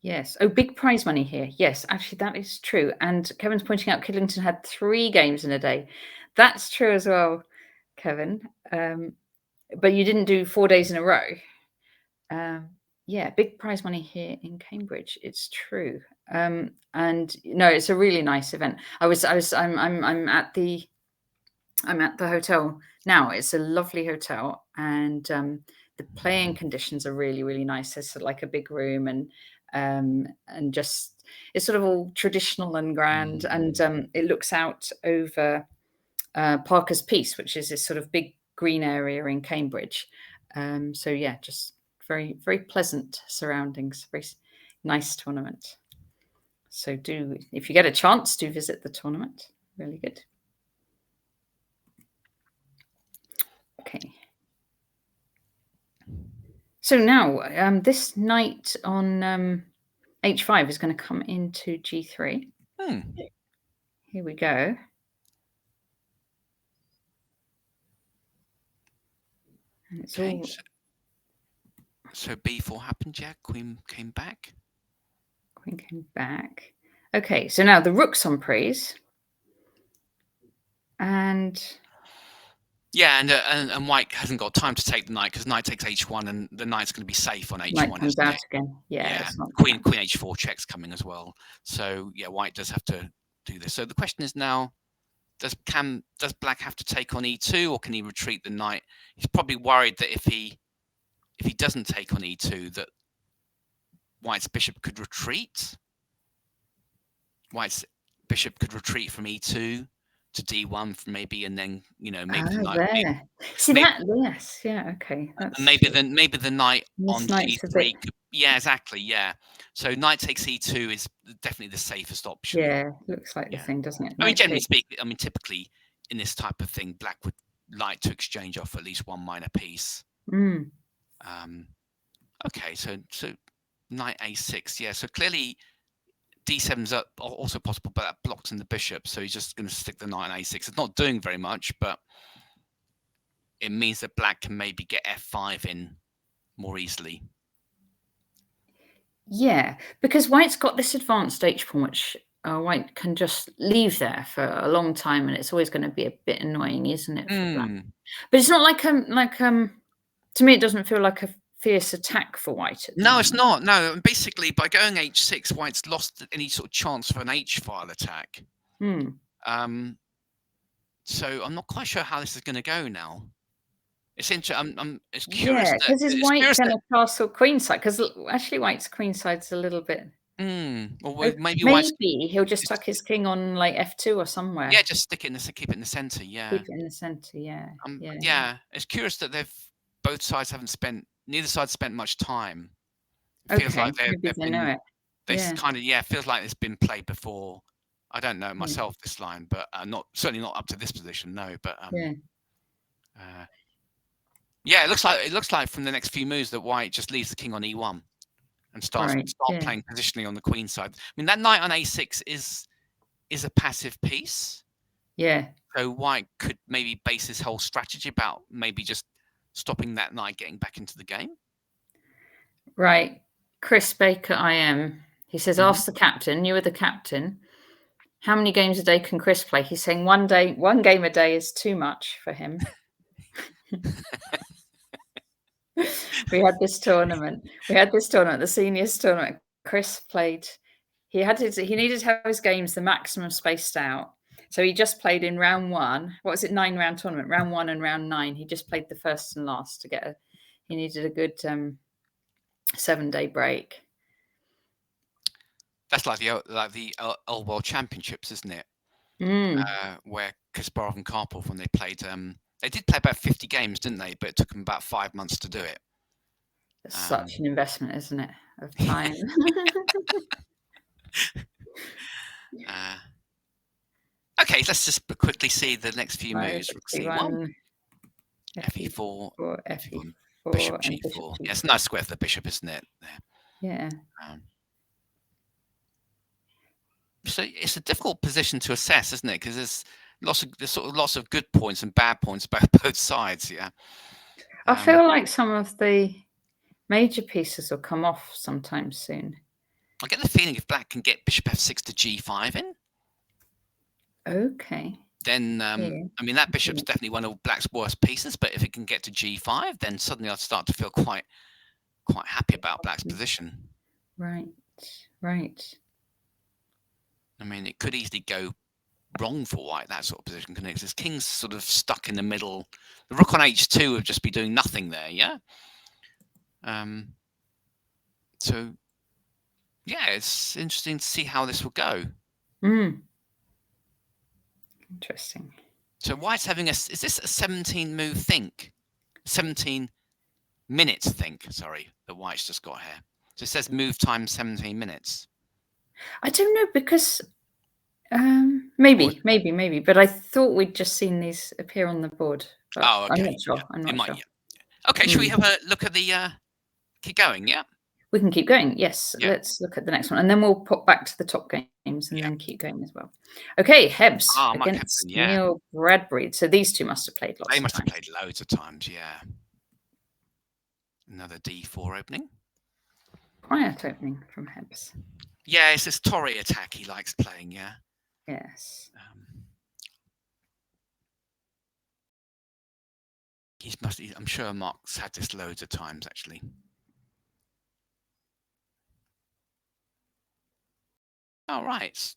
Yes. Oh, big prize money here. Yes, actually, that is true. And Kevin's pointing out Kidlington had 3 games in a day. That's true as well, Kevin. But you didn't do 4 days in a row. Yeah, big prize money here in Cambridge. It's true. And no, it's a really nice event. I'm at the hotel now. It's a lovely hotel, and the playing conditions are really, really nice. There's like a big room, and just it's sort of all traditional and grand, and it looks out over Parker's Piece, which is this sort of big green area in Cambridge. So yeah, just very, very pleasant surroundings. Very nice tournament. So if you get a chance, do visit the tournament. Really good. Okay. So now this knight on h5 is going to come into g3. Here we go. And it's all. So b4 happened. Yeah, queen came back. Queen came back. Okay, so now the rook's on praise. And yeah, and white hasn't got time to take the knight because knight takes h1, and the knight's going to be safe on h1. Knight comes out again. Yeah. Queen h4 checks coming as well. So yeah, white does have to do this. So the question is now, does black have to take on e2, or can he retreat the knight? He's probably worried that if he doesn't take on e2, that white's bishop could retreat. White's bishop could retreat from e2 to d1 maybe, and then maybe the knight. There. See that? Yes. Yeah. Okay. Maybe the knight on g3. Yeah, exactly. Yeah. So knight takes e2 is definitely the safest option. Yeah, looks like the thing, doesn't it? I mean, generally speaking, typically in this type of thing, black would like to exchange off at least one minor piece. Okay, so knight a6. Yeah, so clearly d7's also possible, but that blocks in the bishop. So he's just going to stick the knight on a6. It's not doing very much, but it means that black can maybe get f5 in more easily. Yeah, because white's got this advanced h pawn, which white can just leave there for a long time, and it's always going to be a bit annoying, isn't it, for black? But it's not like to me, it doesn't feel like a fierce attack for white. No, it's not. No, basically by going h6, white's lost any sort of chance for an h-file attack. So I'm not quite sure how this is going to go now. It's interesting. It's curious. Yeah, because is white going to castle queenside? Because actually, white's queenside's a little bit. Well, maybe he'll just tuck his king on like f2 or somewhere. Yeah, just keep it in the center. Yeah, keep it in the center. Yeah. Yeah, it's curious that both sides haven't spent. Neither side spent much time. It feels like they know it. This kind of feels like it's been played before. I don't know myself this line, but certainly not up to this position. No, but yeah, it looks like from the next few moves that white just leaves the king on e1 and start playing positionally on the queen side. I mean, that knight on a6 is a passive piece. Yeah. So white could maybe base his whole strategy about maybe just stopping that knight getting back into the game. Right. Chris Baker, he says, ask the captain. You are the captain. How many games a day can Chris play? He's saying one game a day is too much for him. We had this tournament, the seniors tournament. Chris played. He needed to have his games the maximum spaced out. So he just played in round 1. What was it? 9-round tournament. Round 1 and round 9. He just played the first and last to get he needed a good 7-day break. That's like the Old World Championships, isn't it? Where Kasparov and Karpov, when they played, they did play about 50 games, didn't they? But it took them about 5 months to do it. It's such an investment, isn't it, of time? Okay, let's just quickly see the next few moves. C1, Fe4, Fe4, Bishop G4. Yeah, it's a nice square for the bishop, isn't it? Yeah. So it's a difficult position to assess, isn't it? Because there's lots of good points and bad points both sides. Yeah. I feel like some of the major pieces will come off sometime soon. I get the feeling if Black can get Bishop F6 to G5 in. Okay. Then, I mean, that bishop's definitely one of Black's worst pieces. But if it can get to G5, then suddenly I'd start to feel quite happy about Black's position. Right. I mean, it could easily go wrong for White, that sort of position, couldn't it? Because his king's sort of stuck in the middle. The rook on H2 would just be doing nothing there, yeah? So, yeah, it's interesting to see how this will go. Interesting. So White's having is this a 17-move think? 17 minutes think, sorry, that White's just got here. So it says move time 17 minutes. I don't know, because maybe, but I thought we'd just seen these appear on the board. Oh, okay. I'm not sure. Yeah. Okay, shall we have a look at the keep going, yeah? We can keep going, yes. Yeah. Let's look at the next one, and then we'll pop back to the top games and then keep going as well. Okay, Hebs against Neil Bradbury. So these two must have played lots of times. They must have played loads of times, yeah. Another D4 opening. Quiet opening from Hebs. Yeah, it's this Torre attack he likes playing, yeah. Yes. I'm sure Mark's had this loads of times, actually. All right.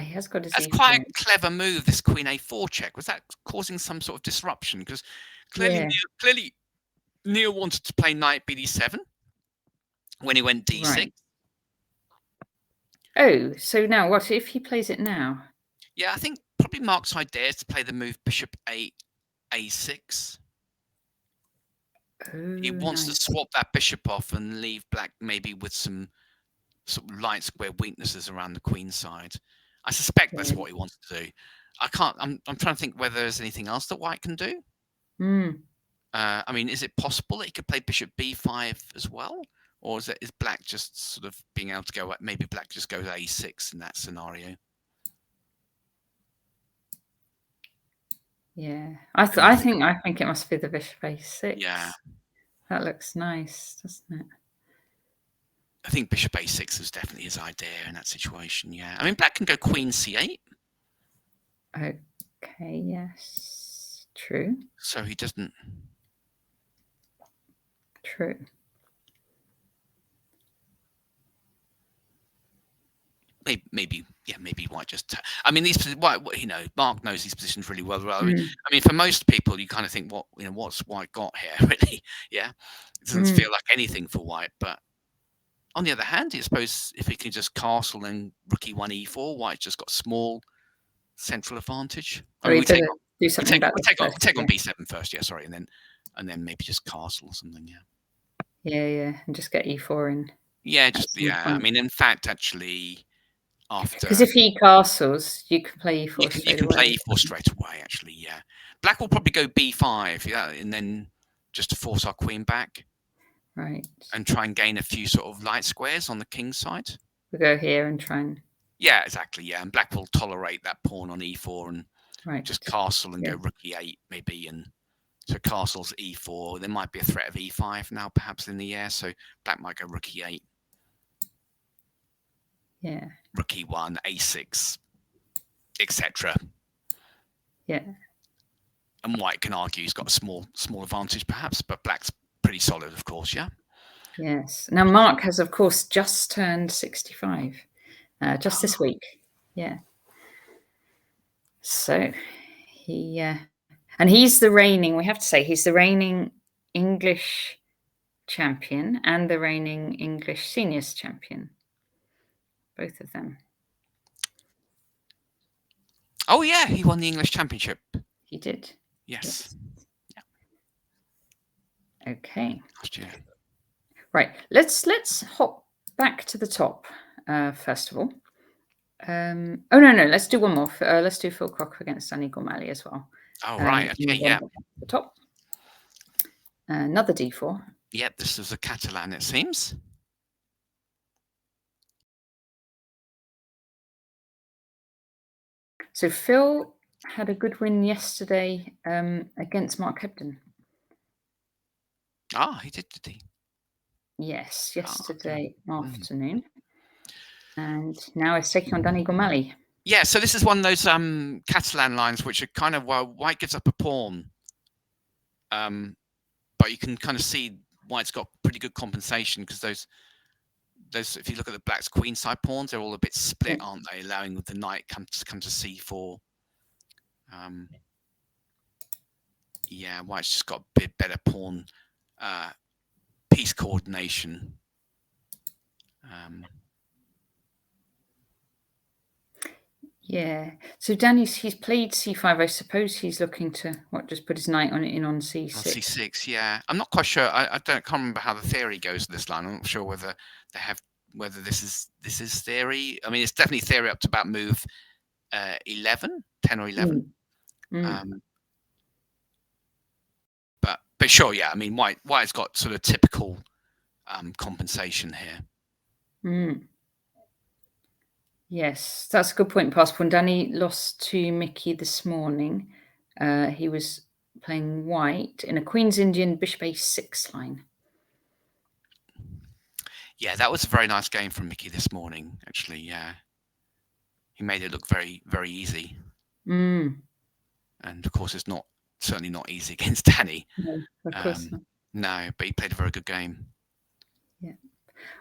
He has got his. That's quite a clever move, this Queen A4 check. Was that causing some sort of disruption? Because clearly Neil wanted to play Knight BD7 when he went D6. Right. Oh, so now what if he plays it now? Yeah, I think probably Mark's idea is to play the move Bishop A6. Oh, he wants to swap that bishop off and leave Black maybe with some sort of light square weaknesses around the queen side. I suspect that's what he wants to do. I'm trying to think whether there's anything else that White can do. I mean, is it possible that he could play Bishop B5 as well? Or is Black just sort of being able to go, maybe Black just goes A6 in that scenario? Yeah, I think it must be the Bishop A6. Yeah. That looks nice, doesn't it? I think Bishop A6 was definitely his idea in that situation, yeah. I mean, Black can go Queen C8. Okay, yes. True. So he doesn't... True. Maybe White just... I mean, Mark knows these positions really well. I mean, for most people, you kind of think, what's White got here, really? Yeah. It doesn't feel like anything for White, but on the other hand, I suppose if he can just castle and rook E1, E4, White's just got small central advantage. I mean, we take on B7 first, yeah, sorry, and then maybe just castle or something, yeah. Yeah, and just get E4 in. Yeah, I mean, in fact, actually, after... Because if he castles, you can play E4 straight away. You can play E4 straight away, actually, yeah. Black will probably go B5, yeah, and then just to force our queen back. Right. And try and gain a few sort of light squares on the king's side. We'll go here and try and... Yeah, exactly, yeah. And Black will tolerate that pawn on E4 and just castle and go rook E8 maybe. And so castle's E4. There might be a threat of E5 now perhaps in the air. So Black might go rook E8. Yeah. Rook E1, A6, etc. Yeah. And White can argue he's got a small advantage perhaps, but Black's pretty solid, of course, yeah? Yes. Now Mark has, of course, just turned 65, just this week. Yeah. So he and he's the reigning. We have to say he's the reigning English champion and the reigning English seniors champion. Both of them. Oh yeah, he won the English Championship. He did. Yes. Yeah. Okay. Last year. Right. Let's hop back to the top first of all. Oh no, let's do one more. Let's do Phil Crocker against Danny Gormley as well. Oh right, okay, yeah. The top. Another D4. Yep, this is a Catalan, it seems. So Phil had a good win yesterday against Mark Hebden. Ah, he did he? Yes, yesterday afternoon. And now it's taking on Danny Gormley. Yeah, so this is one of those Catalan lines which are kind of, well, white gives up a pawn. But you can kind of see white's got pretty good compensation because those if you look at the black's queenside pawns, they're all a bit split, aren't they? Allowing the knight come to c4. Yeah, white's just got a bit better pawn piece coordination. Yeah. So Danny's he's played c5. I suppose he's looking to just put his knight on c6. On c6, yeah. I'm not quite sure. I can't remember how the theory goes to this line. I'm not sure whether they have this is theory. I mean, it's definitely theory up to about move 10 or 11. But sure, yeah. I mean, white's got sort of typical compensation here. Yes, that's a good point, Passport. Danny lost to Mickey this morning. He was playing white in a Queen's Indian Bishop A6 line. Yeah, that was a very nice game from Mickey this morning, actually. Yeah, he made it look very, very easy. And of course, it's certainly not easy against Danny. No, of course not. No, but he played a very good game. Yeah.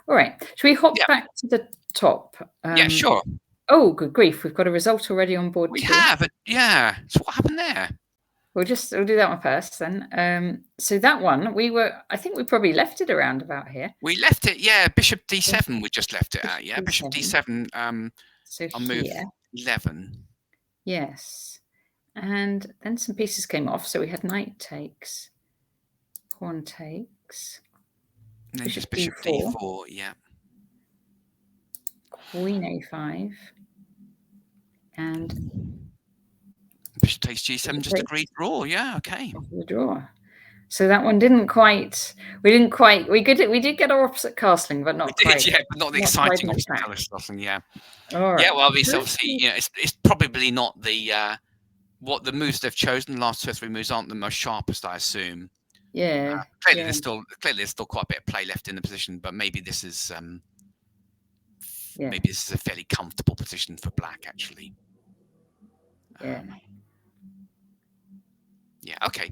All right. Should we hop back to the top? Yeah, sure. Oh, good grief. We've got a result already on board. We have. Yeah. So what happened there? We'll do that one first then. So that one, I think we probably left it around about here. We left it, yeah. Bishop D7, we just left it at, yeah. Bishop D7 so on move 11. Yes. And then some pieces came off. So we had knight takes, pawn takes. And then just Bishop D4, yeah. Queen A5. And Bishop takes G7, just agreed draw. Yeah, okay. The draw. So that one didn't quite. We did get our opposite castling, but not quite. Yeah, but not the exciting opposite castling. Yeah. All right. Yeah, well, obviously, you know, it's probably not the what the moves they've chosen. The last 2 or 3 moves aren't the most sharpest, I assume. Yeah. Clearly, there's still quite a bit of play left in the position, but maybe this is maybe this is a fairly comfortable position for black, actually. Yeah. Yeah. Okay.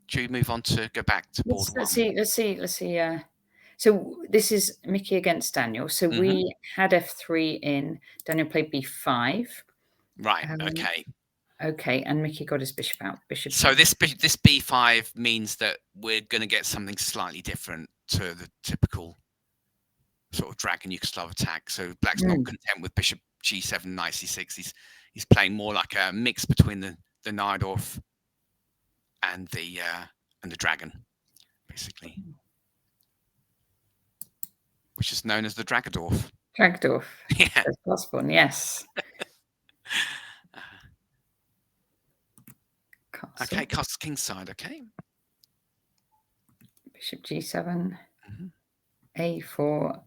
Should we move on to go back to board one? Let's see. So this is Mickey against Daniel. So we had F3 in. Daniel played B5. Right. Okay. Okay, and Mickey got his bishop out. So this B5 means that we're going to get something slightly different to the typical sort of dragon Yugoslav attack. So black's not content with Bishop G7, Knight C6. He's playing more like a mix between the Najdorf and the dragon, basically, which is known as the Dragadorf. Dragadorf. Yeah. That's possible. Yes. Okay, castle kingside. Okay. Bishop G7, A4,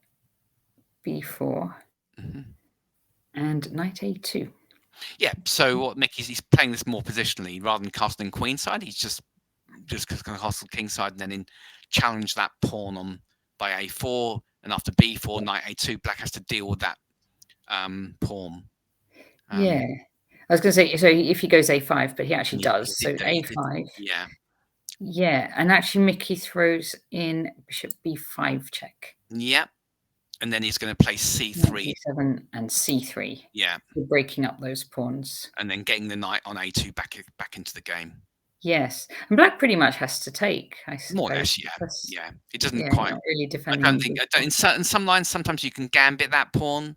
B4, and Knight A2. Yeah. So what he's playing this more positionally rather than castling queenside. He's just going to castle kingside and then challenge that pawn on by A4, and after B4, Knight A2, black has to deal with that pawn. I was going to say, so if he goes A5, but he actually does. So A5. Yeah. Yeah, and actually Mickey throws in bishop b5 check. Yep. And then he's going to play c3. Knight d7 and c3. Yeah. We're breaking up those pawns. And then getting the knight on a2 back into the game. Yes, and black pretty much has to take, I suppose. More or less, yeah. Yeah. It doesn't quite. Not really I defending. don't think in some lines sometimes you can gambit that pawn,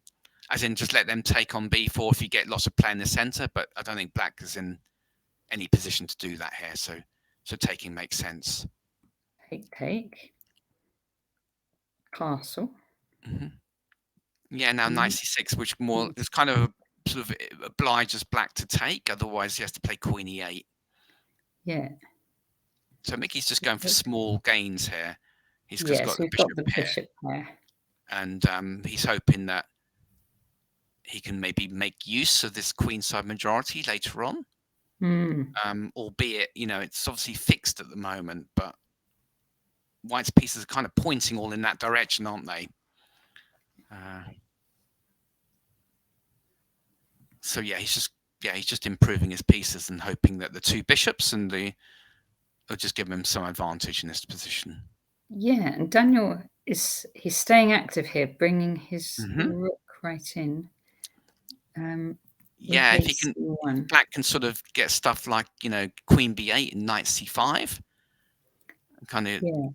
as in just let them take on b4 if you get lots of play in the center. But I don't think black is in any position to do that here. So taking makes sense. Take. Castle. Mm-hmm. Yeah. Now knight c6, which more is kind of sort of obliges black to take. Otherwise, he has to play queen e8. Yeah. So Mickey's just going for small gains here. He's just got the bishop here. And he's hoping that he can maybe make use of this queenside majority later on. Albeit, it's obviously fixed at the moment, but white's pieces are kind of pointing all in that direction, aren't they? So yeah, he's just improving his pieces and hoping that the two bishops and will just give him some advantage in this position. Yeah, and Daniel he's staying active here, bringing his rook right in. Yeah, if he can, black can sort of get stuff like queen b8 and knight c5. Kind of. Yeah.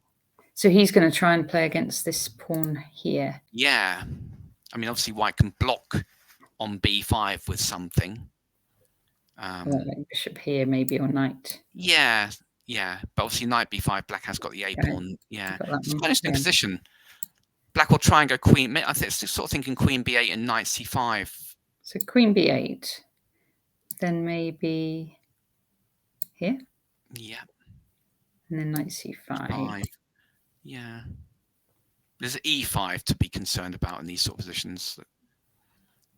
So he's going to try and play against this pawn here. Yeah, I mean obviously white can block on b5 with something. Like bishop here, maybe, or knight. Yeah, but obviously knight b5, black has got the a pawn. Yeah, it's quite an interesting position. Black will try and go queen. I think it's sort of thinking queen b8 and knight c5. So queen b8, then maybe here. Yeah. And then knight c5. Yeah. There's e5 to be concerned about in these sort of positions.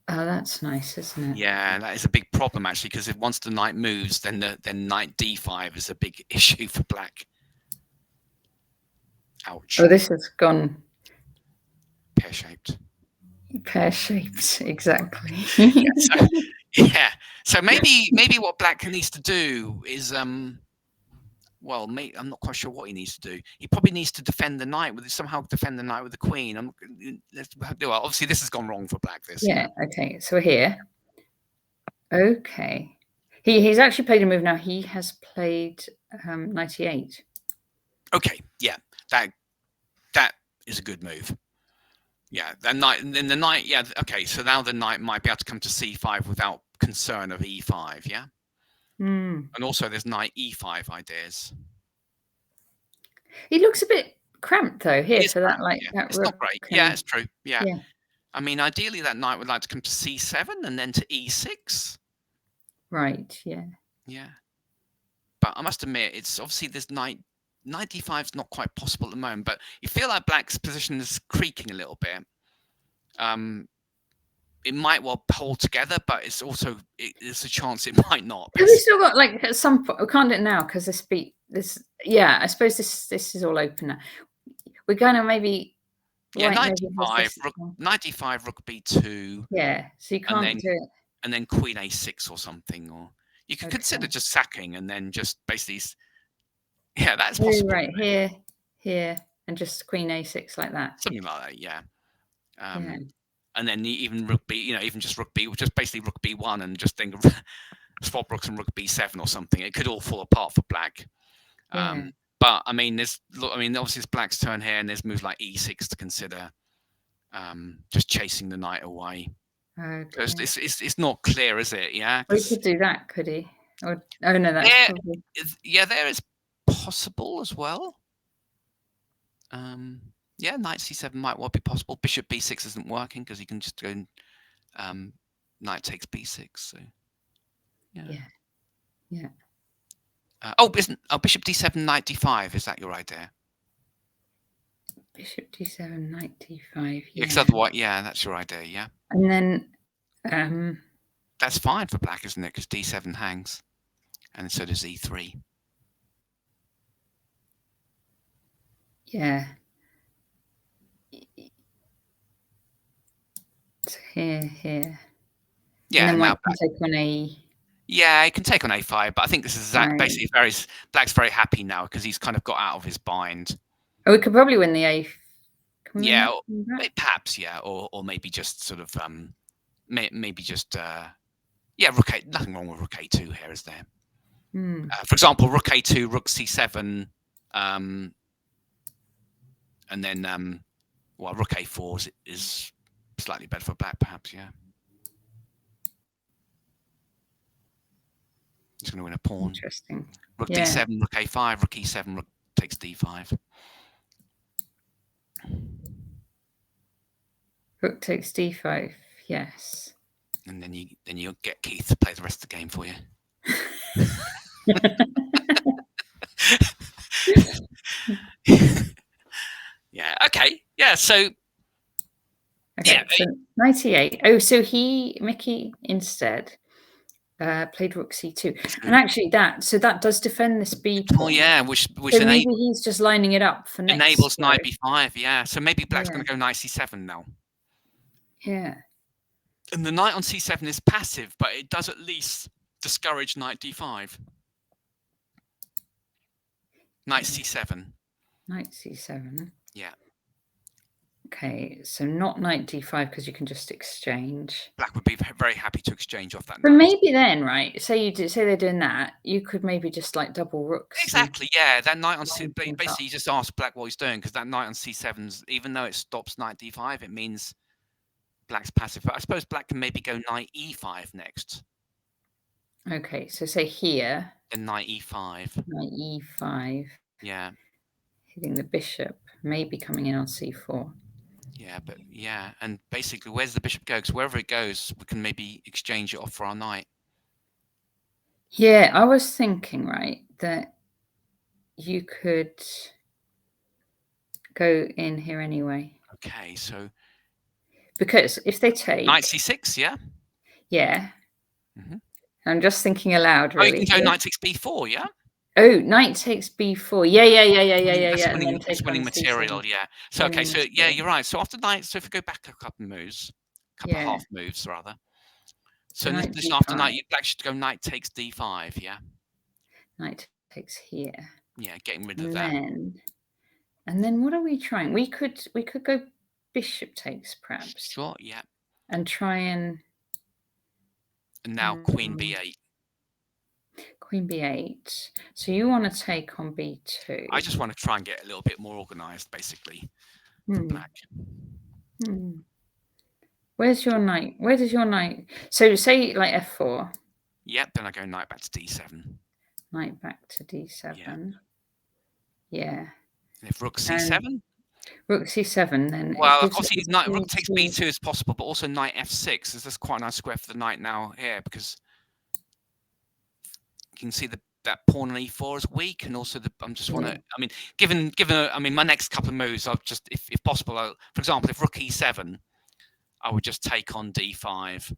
Oh, that's nice, isn't it? Yeah, that is a big problem actually, because if once the knight moves, then knight d5 is a big issue for black. Ouch. Oh, this has gone pear-shaped. Pear-shaped, exactly. So maybe what black needs to do is well, I'm not quite sure what he needs to do. He probably needs to defend the knight somehow defend the knight with the queen. Well, obviously this has gone wrong for black. Yeah. Okay. So here. Okay. He's actually played a move now. He has played knight e8. Okay. Yeah. That is a good move. Yeah. Then the knight. Yeah. Okay. So now the knight might be able to come to c5 without concern of e5. Yeah. And also there's knight e5 ideas. He looks a bit cramped though here for that that it's not great. Yeah, it's true. Yeah. I mean, ideally that knight would like to come to c7 and then to e6. Right. Yeah. Yeah. But I must admit, it's obviously this knight d5 is not quite possible at the moment, but you feel like black's position is creaking a little bit. It might well hold together, but there's a chance it might not. Have we still got at some point? We can't do it now because this. Yeah, I suppose this is all open now. We're going to maybe. Yeah, knight d5, rook b2. Yeah, so you can't do it. And then queen a6 or something, or you could consider just sacking and then just basically. Yeah, that's possible. Right here, and just queen a6 like that. Something like that, yeah. And then even rook b, even just rook b, just basically rook b1, and just think of swap rooks and rook b7 or something. It could all fall apart for black. But I mean, obviously it's black's turn here, and there's moves like e6 to consider. Just chasing the knight away. Okay. It's not clear, is it? Yeah. Well, he could do that, could he? Oh no, that's probably... there is possible as well. Yeah, knight c7 might well be possible. Bishop b6 isn't working because he can just go and knight takes b6. So yeah. Bishop d7, knight d5. Is that your idea? Bishop d7, knight d5. Yeah, because otherwise, that's your idea. Yeah. And then that's fine for black, isn't it? Because d7 hangs, and so does e3. Yeah. So here. Yeah. And then white can take on a. Yeah, he can take on a5, but I think this is Right. basically Black's very happy now because he's kind of got out of his bind. Oh, we could probably win the a. Can we win Yeah, that? perhaps, yeah, or maybe just sort of maybe just yeah, rook a. Nothing wrong with rook a2 here, is there? For example, rook a2, rook c7, and then well, rook a4 is slightly better for Black, perhaps. Yeah, he's going to win a pawn. Interesting. Rook d7, rook a5, rook e7, rook takes d5. Rook takes d5. Yes. And then you get Keith to play the rest of the game for you. Yeah. Okay. Yeah. So. Okay. Yeah. So 98. Oh, so Mickey instead played rook c2, and actually that does defend this b pawn. Oh yeah, which so maybe he's just lining it up for next. Enables knight b5. Yeah. So maybe Black's going to go knight c7 now. Yeah. And the knight on c7 is passive, but it does at least discourage knight d5. Knight c7. Knight c7. Yeah. Okay, so not knight d5 because you can just exchange. Black would be very happy to exchange off that. But maybe then, right? Say they're doing that, you could maybe just like double rooks. Exactly. Yeah, that knight on c. Basically, you just ask Black what he's doing because that knight on c7's, even though it stops knight d5, it means Black's passive. But I suppose Black can maybe go knight e5 next. Okay, so say here. Then knight e5. Knight e5. Yeah. Hitting the bishop, maybe coming in on c4. Yeah, but yeah, and basically, where's the bishop go? Because wherever it goes, we can maybe exchange it off for our knight. Yeah, I was thinking, right, that you could go in here anyway. Okay, so because if they take knight c6, yeah. Yeah. I'm just thinking aloud, really. Oh, you can go knight takes b4, yeah. Oh, knight takes b4. Yeah. That's winning material, yeah. So okay, so yeah, you're right. So after knight, so if we go back a couple moves, half moves rather. So in this position after knight, Black should go knight takes d5, yeah. Knight takes here. Yeah, getting rid of that. And then what are we trying? We could go bishop takes, perhaps. Sure, yeah. And try and now queen b8. Queen b8. So you want to take on b2. I just want to try and get a little bit more organized, basically, for Black. Where's your knight? Where does your knight? So say like f4. Yep, then I go knight back to d7. Knight back to d7. Yeah. And if rook c7? Rook c7, then. Well, obviously, rook takes b2 is possible, but also knight f6. Is this quite a nice square for the knight now here? Because you can see that pawn on e4 is weak, and also I'm just want to. I mean, given I mean, my next couple of moves, I'll just, if possible, for example, if rook e7, I would just take on d5,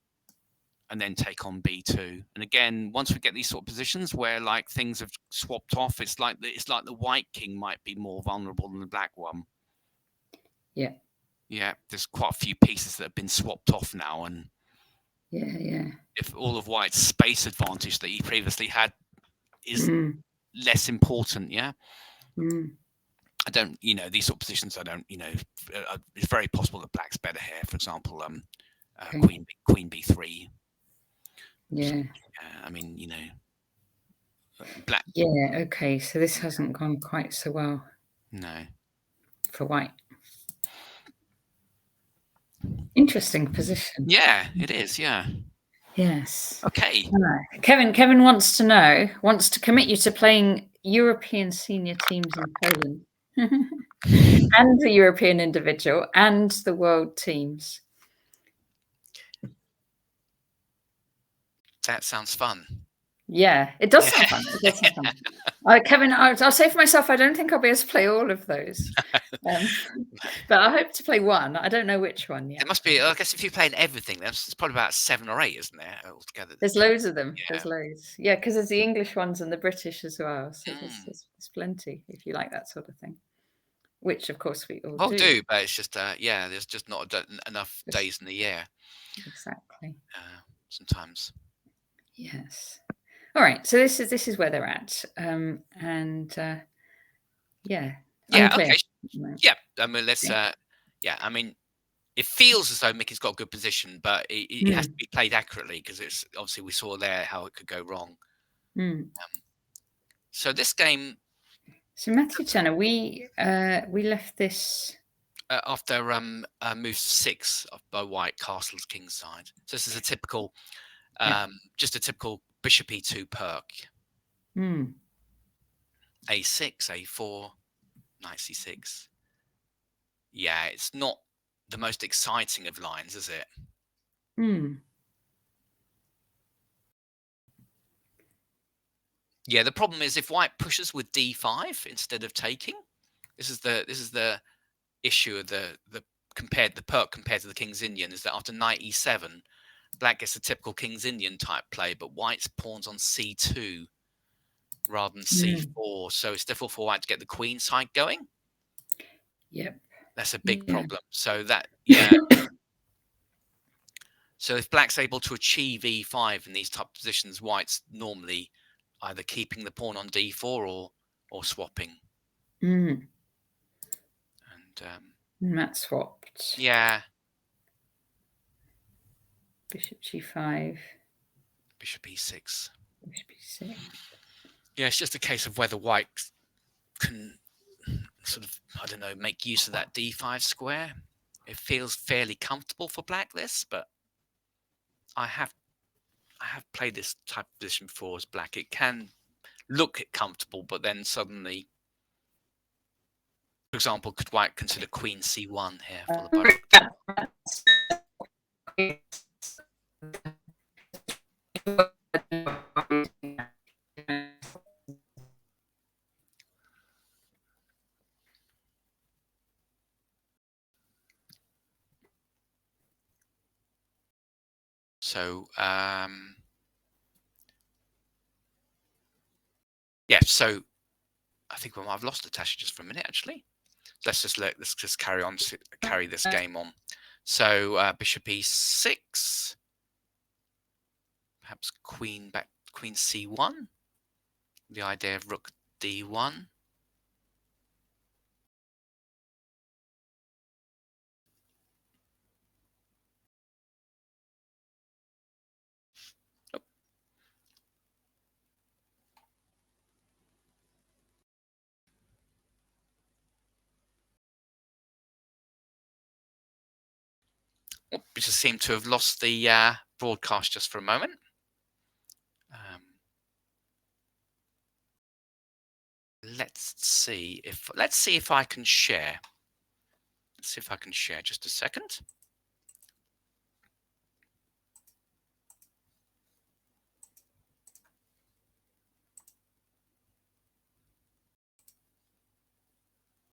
and then take on b2. And again, once we get these sort of positions where like things have swapped off, it's like the white king might be more vulnerable than the black one. Yeah. Yeah, there's quite a few pieces that have been swapped off now, and yeah. If all of White's space advantage that he previously had is less important, yeah. I don't, these sort of positions. I don't, it's very possible that Black's better here. For example, Queen B3. Yeah. I mean, Black. Yeah. Okay. So this hasn't gone quite so well. No. For White. Interesting position. Yeah, it is. Yeah. Yes. Okay. Kevin wants to commit you to playing European senior teams in Poland. And the European individual and the world teams. That sounds fun. Yeah, it does sound fun. It does sound fun. Kevin, I'll say for myself, I don't think I'll be able to play all of those. But I hope to play one. I don't know which one yet. It must be, I guess if you're playing everything, there's probably about 7 or 8, isn't there, altogether? There's loads of them. Yeah. There's loads. Yeah, because there's the English ones and the British as well. So there's plenty if you like that sort of thing. Which, of course, we all do. But it's just, there's just not enough days in the year. Exactly. Sometimes. Yes. All right. So this is where they're at, and yeah, Yeah. unclear. Okay. No. Yeah. I mean, let's. Okay. Yeah. I mean, it feels as though Mickey's got a good position, but it has to Mm. be played accurately because it's obviously we saw there how it could go wrong. Mm. So this game, So Matthew Turner, we left this. after move 6 by white, castles kingside. So this is a typical, Yeah. just a typical bishop e2 perk. Mm. A6, A4, knight c6. Yeah, it's not the most exciting of lines, is it? Mm. Yeah, the problem is if white pushes with d5 instead of taking, this is the issue of the perk compared to the King's Indian, is that after knight e7, black gets a typical King's Indian type play, but white's pawns on c2 rather than c4, so it's difficult for white to get the queen side going. Yep. That's a big Yeah. problem. So that, yeah. So if black's able to achieve e5 in these type of positions, white's normally either keeping the pawn on d4 or swapping. Mm. And That swapped. yeah, Bishop g5. bishop e6. Bishop e6. Yeah, it's just a case of whether white can sort of, I don't know, make use of that d5 square. It feels fairly comfortable for black, this, but I have played this type of position before as black. It can look comfortable, but then suddenly, for example, could white consider queen c1 here, followed by rook d1? So, yeah, so I think we might have lost Natasha just for a minute, actually. Let's just carry this game on. So, bishop e6, perhaps queen c1, the idea of rook d1. We just seem to have lost the broadcast just for a moment. Let's see if I can share. Let's see if I can share just a second.